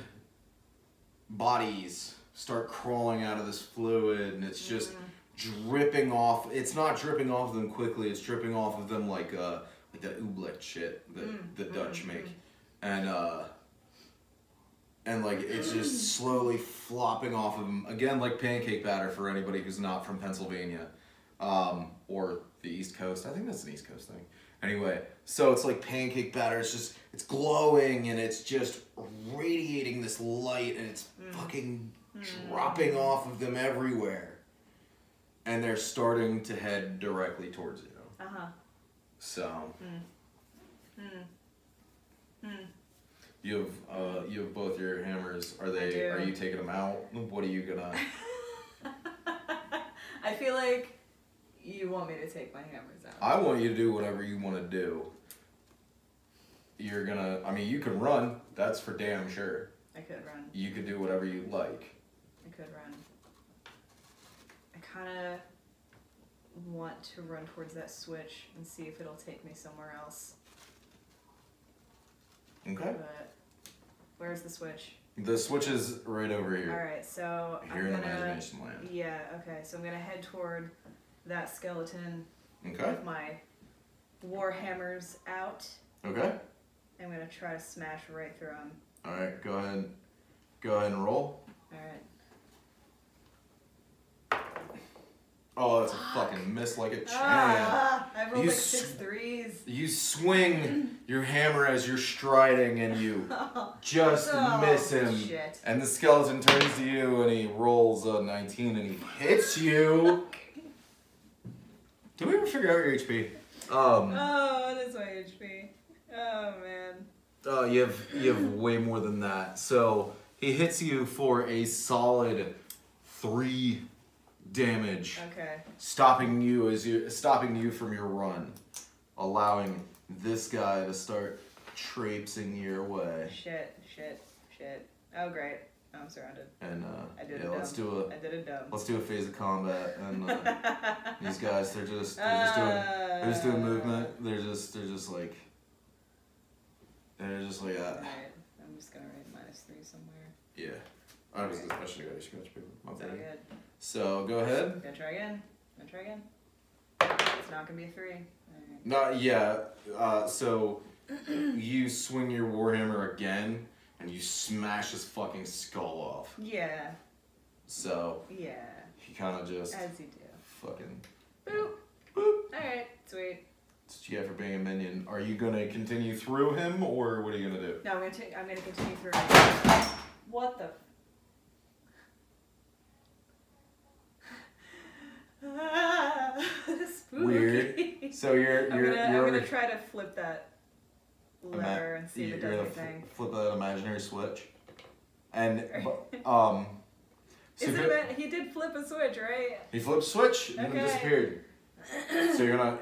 bodies start crawling out of this fluid, and it's just dripping off. It's not dripping off of them quickly. It's dripping off of them like that oobleck shit that the Dutch make, and like it's just slowly flopping off of them again, like pancake batter for anybody who's not from Pennsylvania, or the East Coast. I think that's an East Coast thing. Anyway, so it's like pancake batter. It's glowing, and it's just radiating this light, and it's fucking dropping off of them everywhere. And they're starting to head directly towards you. So. You have both your hammers. Are you taking them out? What are you gonna? I feel like you want me to take my hammers out. I want you to do whatever you want to do. You're gonna. I mean, you can run. That's for damn sure. I could run. You could do whatever you like. I could run. I kind of want to run towards that switch and see if it'll take me somewhere else. Okay. But where's the switch? The switch is right over here. Alright, so Here in Imagination Land. Yeah, okay, so I'm gonna head toward that skeleton Okay. with my war hammers out. Okay. I'm gonna try to smash right through him. Alright, go ahead. Go ahead and roll. Alright. Oh, that's a fucking miss like a champ. I rolled You like 6 threes. You swing your hammer as you're striding, and you just miss him. Shit. And the skeleton turns to you, and he rolls a 19, and he hits you. Did we ever figure out your HP? Oh, that's my HP. Oh man. You have way more than that. So he hits you for a solid 3 damage. Okay. Stopping you from your run, allowing this guy to start traipsing your way. Shit. Oh great. I'm surrounded. And I did yeah, it let's dumb. do a phase of combat. And these guys, they're just doing movement. They're just like that. Alright, I'm just gonna write -3 somewhere. Yeah. I should go to scratch paper. Is that good? So go ahead. Gonna try again. It's not gonna be a 3. Alright. Not yeah. So you swing your warhammer again, and you smash his fucking skull off. Yeah. So Yeah. he kind of just As you do. fucking Boop. boop. Alright, sweet. That's what you get for being a minion. Are you gonna continue through him, or what are you gonna do? No, I'm gonna continue through. What the? Spooky. Weird. So I'm gonna try to flip that lever and see if it does anything. Flip that imaginary switch, and He did flip a switch, right? he flipped a switch and then disappeared. So you're gonna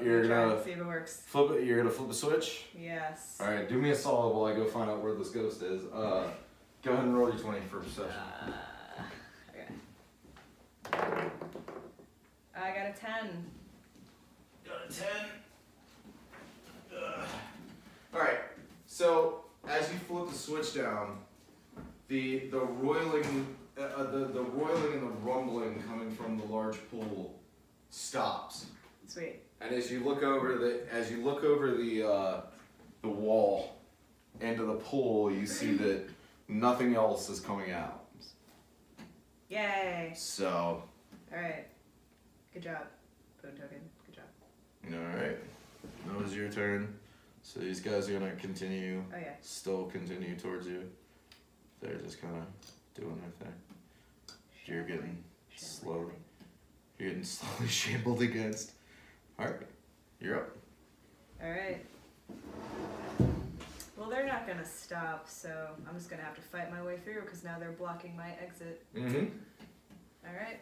see if it works. flip it. You're gonna flip a switch. Yes. All right, do me a solid while I go find out where this ghost is. Go ahead and roll your 20 for perception. Okay. I got a 10. Got a 10. All right. So as you flip the switch down, the roiling, the roiling and the rumbling coming from the large pool stops. Sweet. And as you look over the wall into the pool, you see that nothing else is coming out. Yay. So. Alright. Good job. Boon token. Good job. Alright. That was your turn. So these guys are gonna continue. Oh yeah. Still continue towards you. They're just kinda doing their thing. You're getting slowly shambled against. Alright. You're up. Alright. Well, they're not gonna stop, so I'm just gonna have to fight my way through because now they're blocking my exit. Mm-hmm. Alright.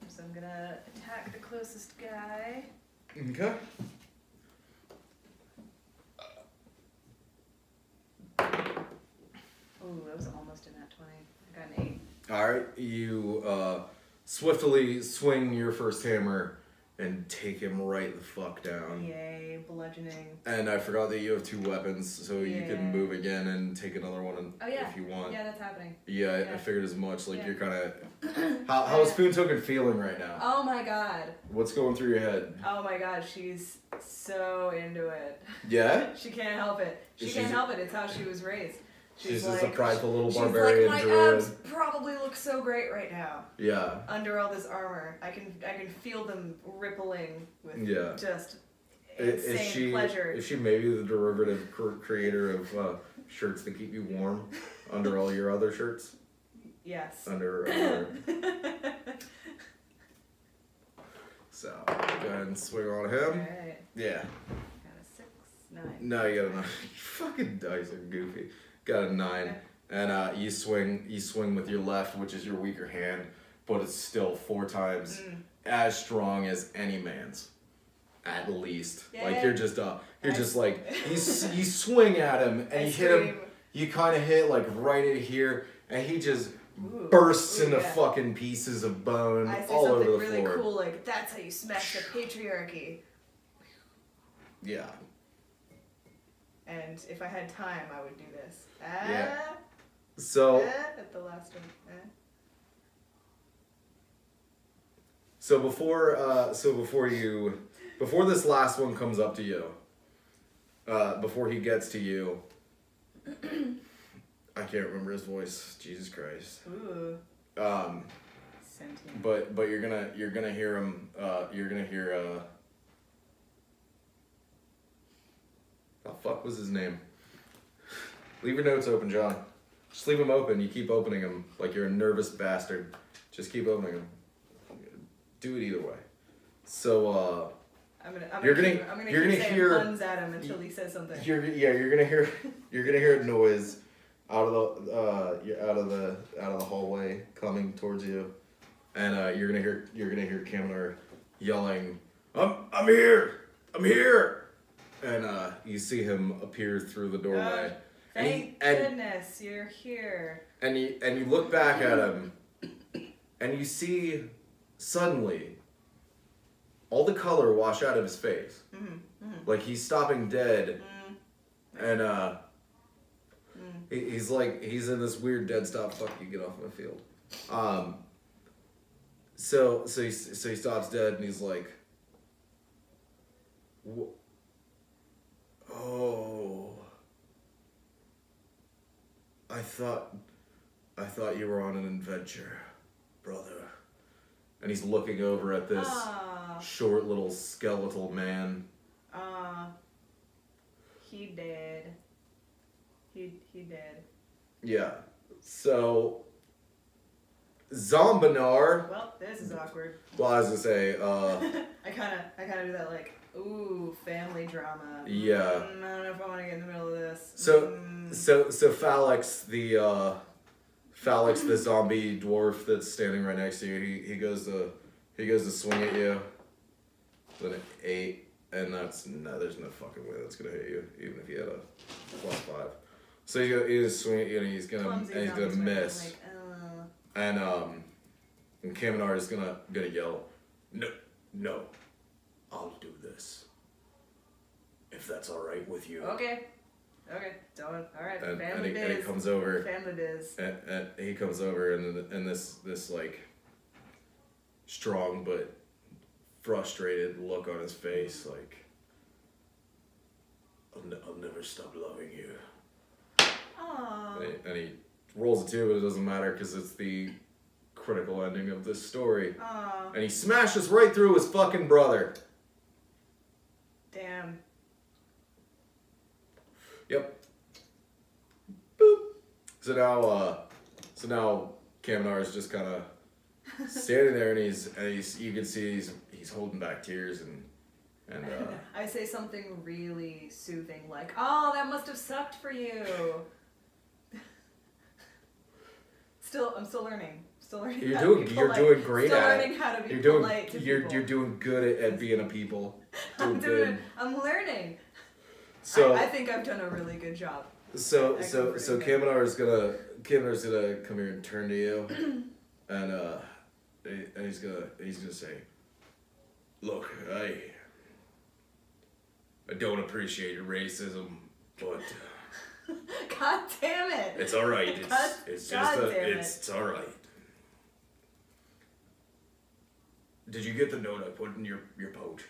So I'm gonna attack the closest guy. Okay. Ooh, that was almost in that 20. I got an 8. Alright, you swiftly swing your first hammer and take him right the fuck down. Yay, bludgeoning. And I forgot that you have 2 weapons, so you Yeah. can move again and take another one if you want. Yeah, that's happening. Yeah, I figured as much. Like, Yeah. you're kind of... How's Spoon Token feeling right now? Oh my god. What's going through your head? Oh my god, she's so into it. Yeah? She can't help it. She can't help it. It's how she was raised. She's like, just a prideful little she's barbarian like, my druid. abs probably look so great right now. Yeah. Under all this armor. I can feel them rippling with just Is insane pleasure. Is she maybe the derivative creator of shirts that keep you warm under all your other shirts? Yes. Under So, go ahead and swing on him. Alright. Yeah. Got a 6, 9. No, you got a 9. Fucking dice are goofy. Got a 9. Okay. And you swing with your left, which is your weaker hand, but it's still 4 times as strong as any man's. At least. Yeah. Like you're just like you swing at him and you hit him, you kinda hit like right in here, and he just bursts into fucking pieces of bone I say all over the something really floor. cool like, that's how you smash the patriarchy. Yeah. And if I had time, I would do this. Yeah. So at the last one. before this last one comes up to you, before he gets to you, I can't remember his voice. Jesus Christ. Ooh. Sentient. But you're gonna hear him. You're gonna hear. The fuck was his name? Leave your notes open, John. Just leave them open. You keep opening them like you're a nervous bastard. Just keep opening them. Do it either way. So I'm gonna hear puns at him until he says something. You're gonna hear a noise out of the hallway coming towards you, and you're gonna hear Kamenar yelling, I'm here, and you see him appear through the doorway. Thank goodness you're here. And you look back at him, and you see suddenly all the color wash out of his face. Like he's stopping dead, and he's in this weird dead stop. Fuck you, get off my field. So he stops dead, and he's like, oh, I thought you were on an adventure, brother. And he's looking over at this short little skeletal man. He dead. He dead. Yeah. So Zombinar. Well, this is awkward. Well, I was gonna say, I kinda do that like, ooh, family drama. Yeah. I don't know if I want to get in the middle of this. So Phalanx, the zombie dwarf that's standing right next to you, he goes to swing at you with an 8, and there's no fucking way that's gonna hit you, even if you had a +5. So he's gonna swing at you, and he's gonna miss. Like, And Kamenar is gonna yell, no, I'll do this, if that's all right with you. Okay, don't. All right, And family biz. and he comes over. Family biz. And he comes over, and this like strong but frustrated look on his face, like, I'll never stop loving you. Aww. And he rolls a 2, but it doesn't matter because it's the critical ending of this story. Aww. And he smashes right through his fucking brother. Damn. Yep. Boop. So now Kamenar is just kind of standing there, and he's you can see he's holding back tears, and I say something really soothing, like, "Oh, that must have sucked for you." I'm still learning. You're doing great still at learning it. how to be You're polite to doing people. you're doing good at being a people. I'm learning. So I think I've done a really good job. So Kamanar's gonna come here and turn to you, and he's gonna say, Look, I don't appreciate your racism, but God damn it! it's all right. It's just it's all right. Did you get the note I put in your pouch?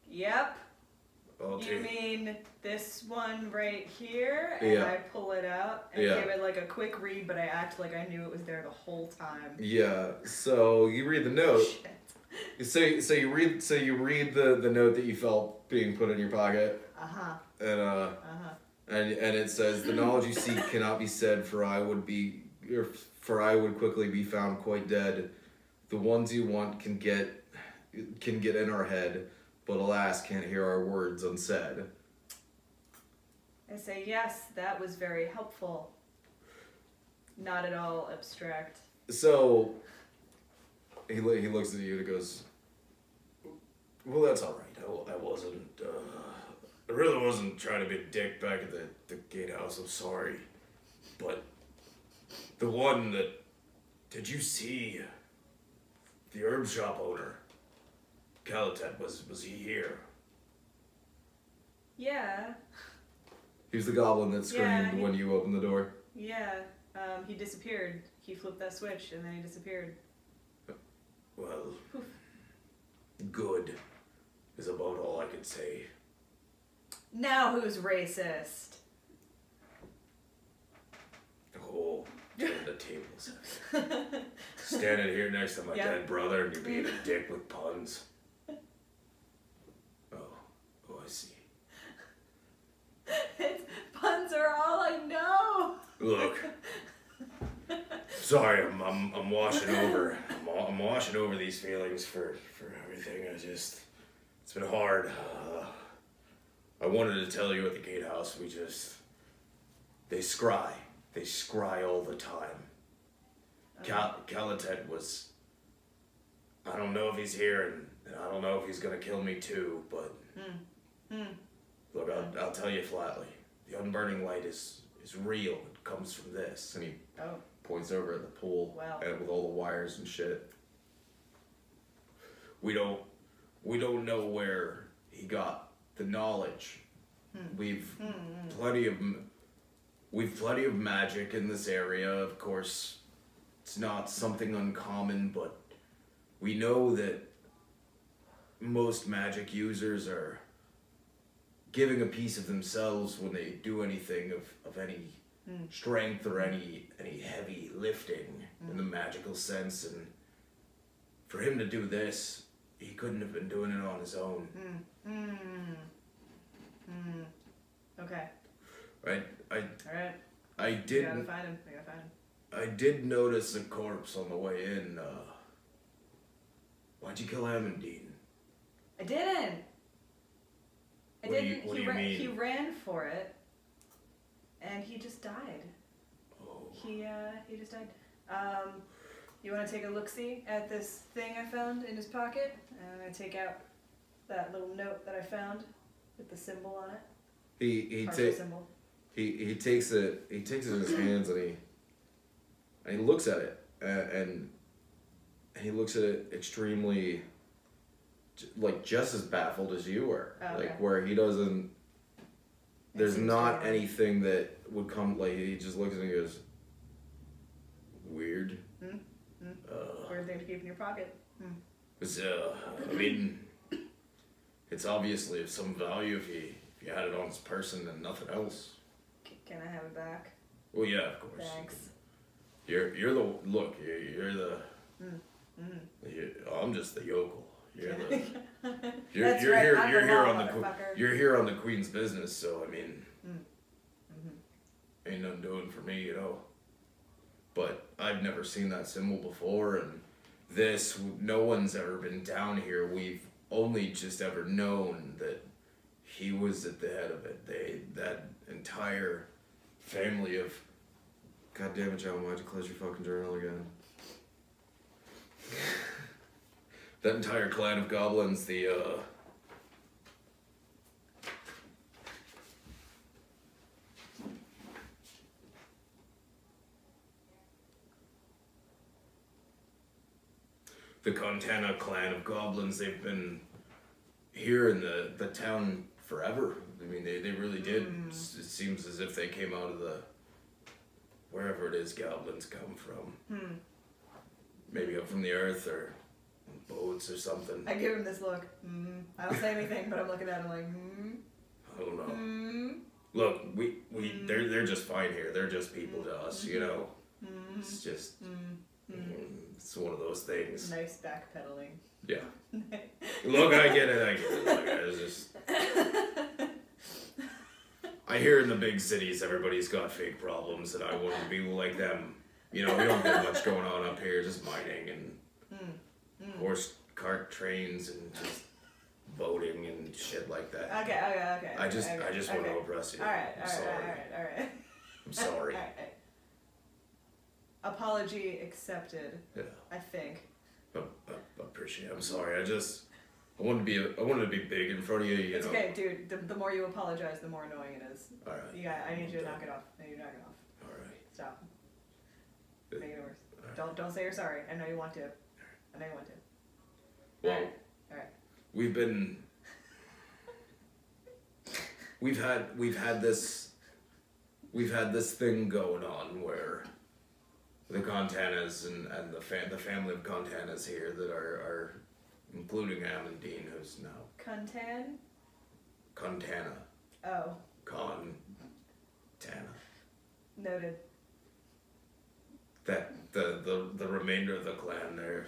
Yep. Okay. You mean this one right here? And Yeah. I pull it out and Yeah. give it like a quick read, but I act like I knew it was there the whole time. Yeah. So you read the note. Shit. So you read the note that you felt being put in your pocket, Uh-huh. and Uh-huh. and it says, "The knowledge you seek cannot be said, for I would quickly be found quite dead. The ones you want can get in our head, but alas, can't hear our words unsaid." I say, yes, that was very helpful. Not at all abstract. So he looks at you and goes, "Well, that's all right. I wasn't. I really wasn't trying to be a dick back at the gatehouse. I'm sorry, but the one that did you see the herb shop owner, Calatet, was he here?" Yeah. He was the goblin that Yeah, screamed when you opened the door. Yeah. He disappeared. He flipped that switch and then he disappeared. Well, good is about all I could say. Now who's racist? Oh, turn the tables. Standing here next to my Yep. dead brother and you're being a dick with puns. Oh, I see. Puns are all I know. Look, sorry, I'm washing over. I'm washing over these feelings for everything. It's been hard. I wanted to tell you at the gatehouse. They scry all the time. Calatet was. I don't know if he's here, and I don't know if he's gonna kill me too. But look, I'll tell you flatly. The unburning light is real. It comes from this. And he points over at the pool. Wow. And with all the wires and shit. We don't know where he got the knowledge. We've plenty of magic in this area. Of course, it's not something uncommon, but we know that most magic users are giving a piece of themselves when they do anything of any strength or any heavy lifting in the magical sense. And for him to do this, he couldn't have been doing it on his own. Okay. Right? Alright. I We did gotta find him. We gotta find him. I did notice a corpse on the way in. Why'd you kill Amandine? I didn't. I What do didn't. you mean? He ran for it, and he just died. Oh. He just died. You want to take a look-see at this thing I found in his pocket? I'm gonna take out that little note that I found with the symbol on it. He Partial symbol. He takes it in his hands and he looks at it and he looks at it extremely like just as baffled as you were. Oh, okay. Like where he doesn't there's seems not weird. anything that would come like he just looks at it and goes weird. Weird thing to keep in your pocket. It's, I mean, it's obviously of some value if you had it on this person and nothing else. Can I have it back? Well, yeah, of course. Thanks. You're the look. You're the. I'm just the yokel. You're the. That's right, here. I'm You're the here law, on the. motherfucker. You're here on the Queen's business, so I mean. Ain't nothing doing for me, you know. But I've never seen that symbol before, and no one's ever been down here. We've only just ever known that he was at the head of it. That entire family of, God damn it, John, why'd you close your fucking journal again? That entire clan of goblins, the Contana clan of goblins, they've been here in the town forever. I mean, they really did. It seems as if they came out of the, wherever it is goblins come from. Maybe up from the earth or boats or something. I give him this look. I don't say anything, but I'm looking at him like, I don't know. Look, they're just fine here. They're just people to us, you know. It's just, it's one of those things. Nice backpedaling. Yeah. Look, I get it. Like, I just, I hear in the big cities everybody's got fake problems, and I want to be like them. You know, we don't get much going on up here, just mining and horse cart trains and just boating and shit like that. Okay. I just want to oppress you. All right. I'm sorry. All right. Apology accepted. Yeah. I think. Appreciate it. I'm sorry. I wanted to be big in front of you. It's okay, dude. The more you apologize, the more annoying it is. All right. I need you to knock it off. All right. Stop. Make it worse. Right. Don't say you're sorry. I know you want to. Well, all right. We've had this thing going on where the Contanas and the family of Contanas here that are including Amandine, who's now Contana. Oh. Contana. Noted. That the remainder of the clan, they're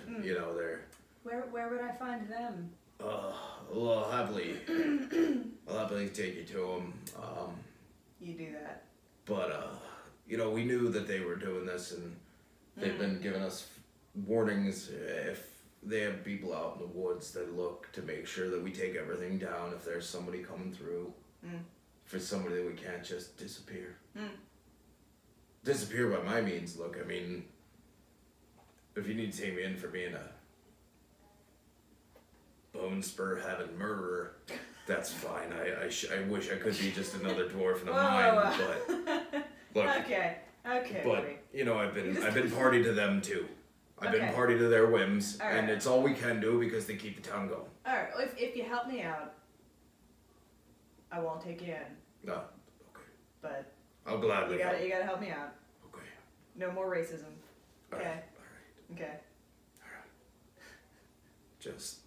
Where would I find them? Well, I'll happily take you to them. You do that. But we knew that they were doing this, and they've been giving us warnings if they have people out in the woods that look to make sure that we take everything down. If there's somebody coming through, for somebody that we can't just disappear. Disappear by my means. Look, I mean, if you need to take me in for being a bone spur having murderer, that's fine. I wish I could be just another dwarf in a mine, but look. Okay. But I've been party to them too. I've been party to their whims, and it's all we can do because they keep the town going. All right. Well, if you help me out, I won't take you in. No, okay. But I'll gladly. You gotta help me out. Okay. No more racism. Okay. All right. Okay. All right. Just,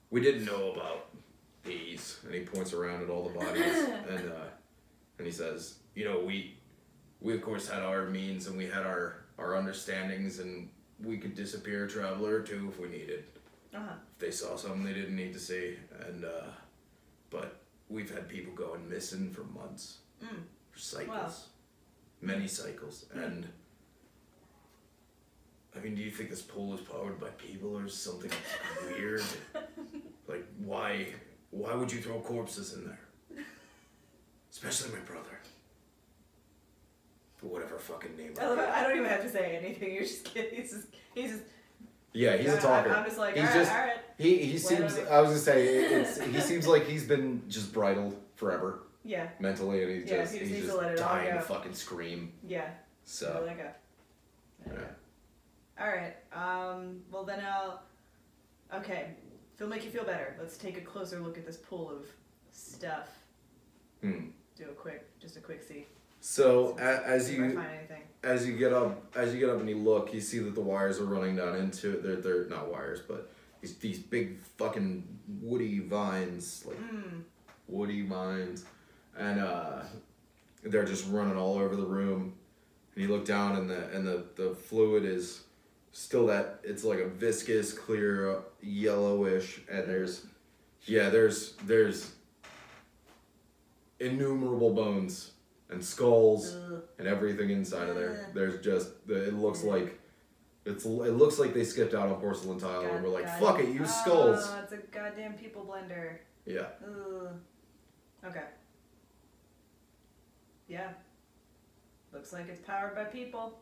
we didn't know about these, and he points around at all the bodies, and he says, we of course had our means, and we had our understandings, and we could disappear a traveler or two if we needed. If they saw something they didn't need to see, and but we've had people going missing for months, for cycles, many cycles, and I mean, do you think this pool is powered by people or something weird? Like, why would you throw corpses in there? Especially my brother. For whatever fucking name. I don't even have to say anything. You're just kidding. He's just. Yeah, he's a talker. I'm just like, all right. He seems. I was gonna say he seems like he's been just bridled forever. Yeah. Mentally, and he's just to let it dying all go. to fucking scream. Yeah. So. Let it go. All right. Well then Okay. If it'll make you feel better, let's take a closer look at this pool of stuff. Do a quick see. So as you find anything. as you get up and you look, you see that the wires are running down into it. They're not wires, but these big fucking woody vines, like woody vines, and they're just running all over the room. And you look down, and the fluid is still that, it's like a viscous, clear, yellowish, and there's innumerable bones and skulls and everything inside of there. There's just, it looks like they skipped out on porcelain tile and were like, fuck it, use skulls. Oh, it's a goddamn people blender. Yeah. Okay. Yeah. Looks like it's powered by people.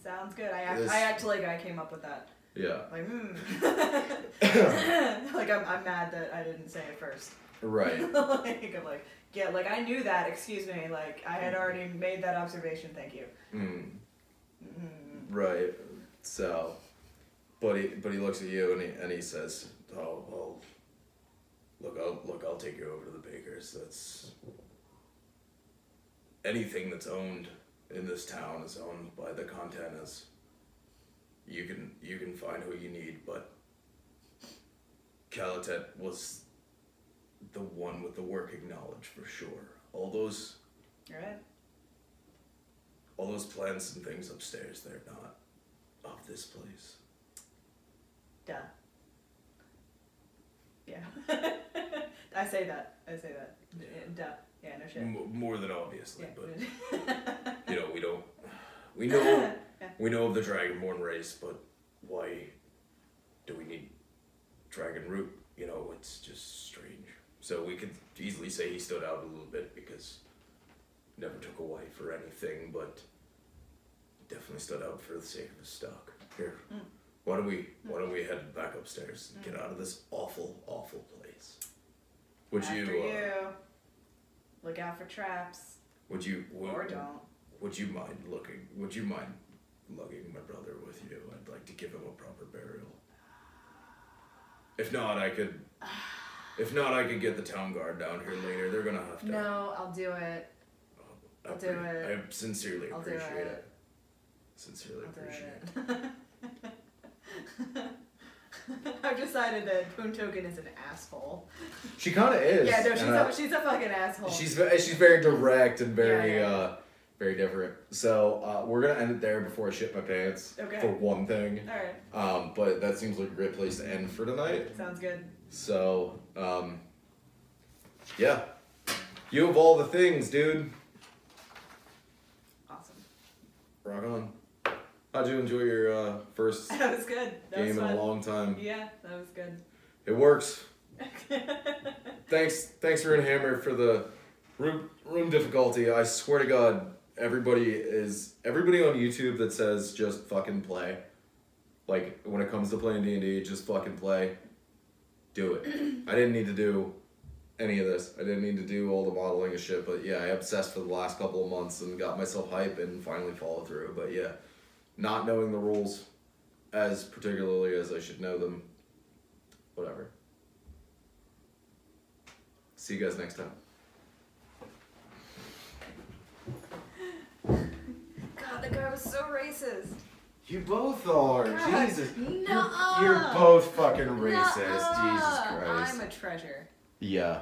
Sounds good. I act like I came up with that. Yeah. Like, like I'm mad that I didn't say it first. Right. Like I knew that. Excuse me. Like I had already made that observation. Thank you. Right. So, but he looks at you and he says, "Oh well, I'll take you over to the baker's. That's anything that's owned in this town is owned by the Contanas. You can find who you need, but Calatet was the one with the working knowledge for sure. All those plants and things upstairs, they're not of this place." Duh. Yeah. I say that. Duh. Yeah, no shit. More than obviously, Yeah. but you know, we know of the Dragonborn race, but why do we need dragon root? You know, it's just strange. So we could easily say he stood out a little bit because never took a wife or anything, but definitely stood out for the sake of his stock. Here, why don't we head back upstairs and get out of this awful place? Would After you look out for traps. or Don't. Would you mind lugging my brother with you? I'd like to give him a proper burial. If not, I could get the town guard down here later. They're gonna have to. No, I'll do it. I'll do it. I sincerely I'll do appreciate it. it. Sincerely I'll do appreciate it. I've decided that Boon Token is an asshole. She kind of is. Yeah, no, she's a fucking asshole. She's very direct and very Yeah. very different. So we're gonna end it there before I shit my pants. Okay. For one thing. All right. But that seems like a great place to end for tonight. Sounds good. So yeah, you have all the things, dude. Awesome. Rock on. How'd you enjoy your first That was good. That game was in fun. a long time? Yeah, that was good. It works. Thanks for Hammer for the room difficulty. I swear to God, everybody on YouTube that says just fucking play. Like when it comes to playing D&D, just fucking play. Do it. I didn't need to do any of this. I didn't need to do all the modeling and shit, but yeah, I obsessed for the last couple of months and got myself hype and finally followed through. But yeah, not knowing the rules as particularly as I should know them. Whatever. See you guys next time. God, the guy was so racist. You both are. God, Jesus. nuh-uh. You're both fucking racist. Nuh-uh. Jesus Christ. I'm a treasure. Yeah.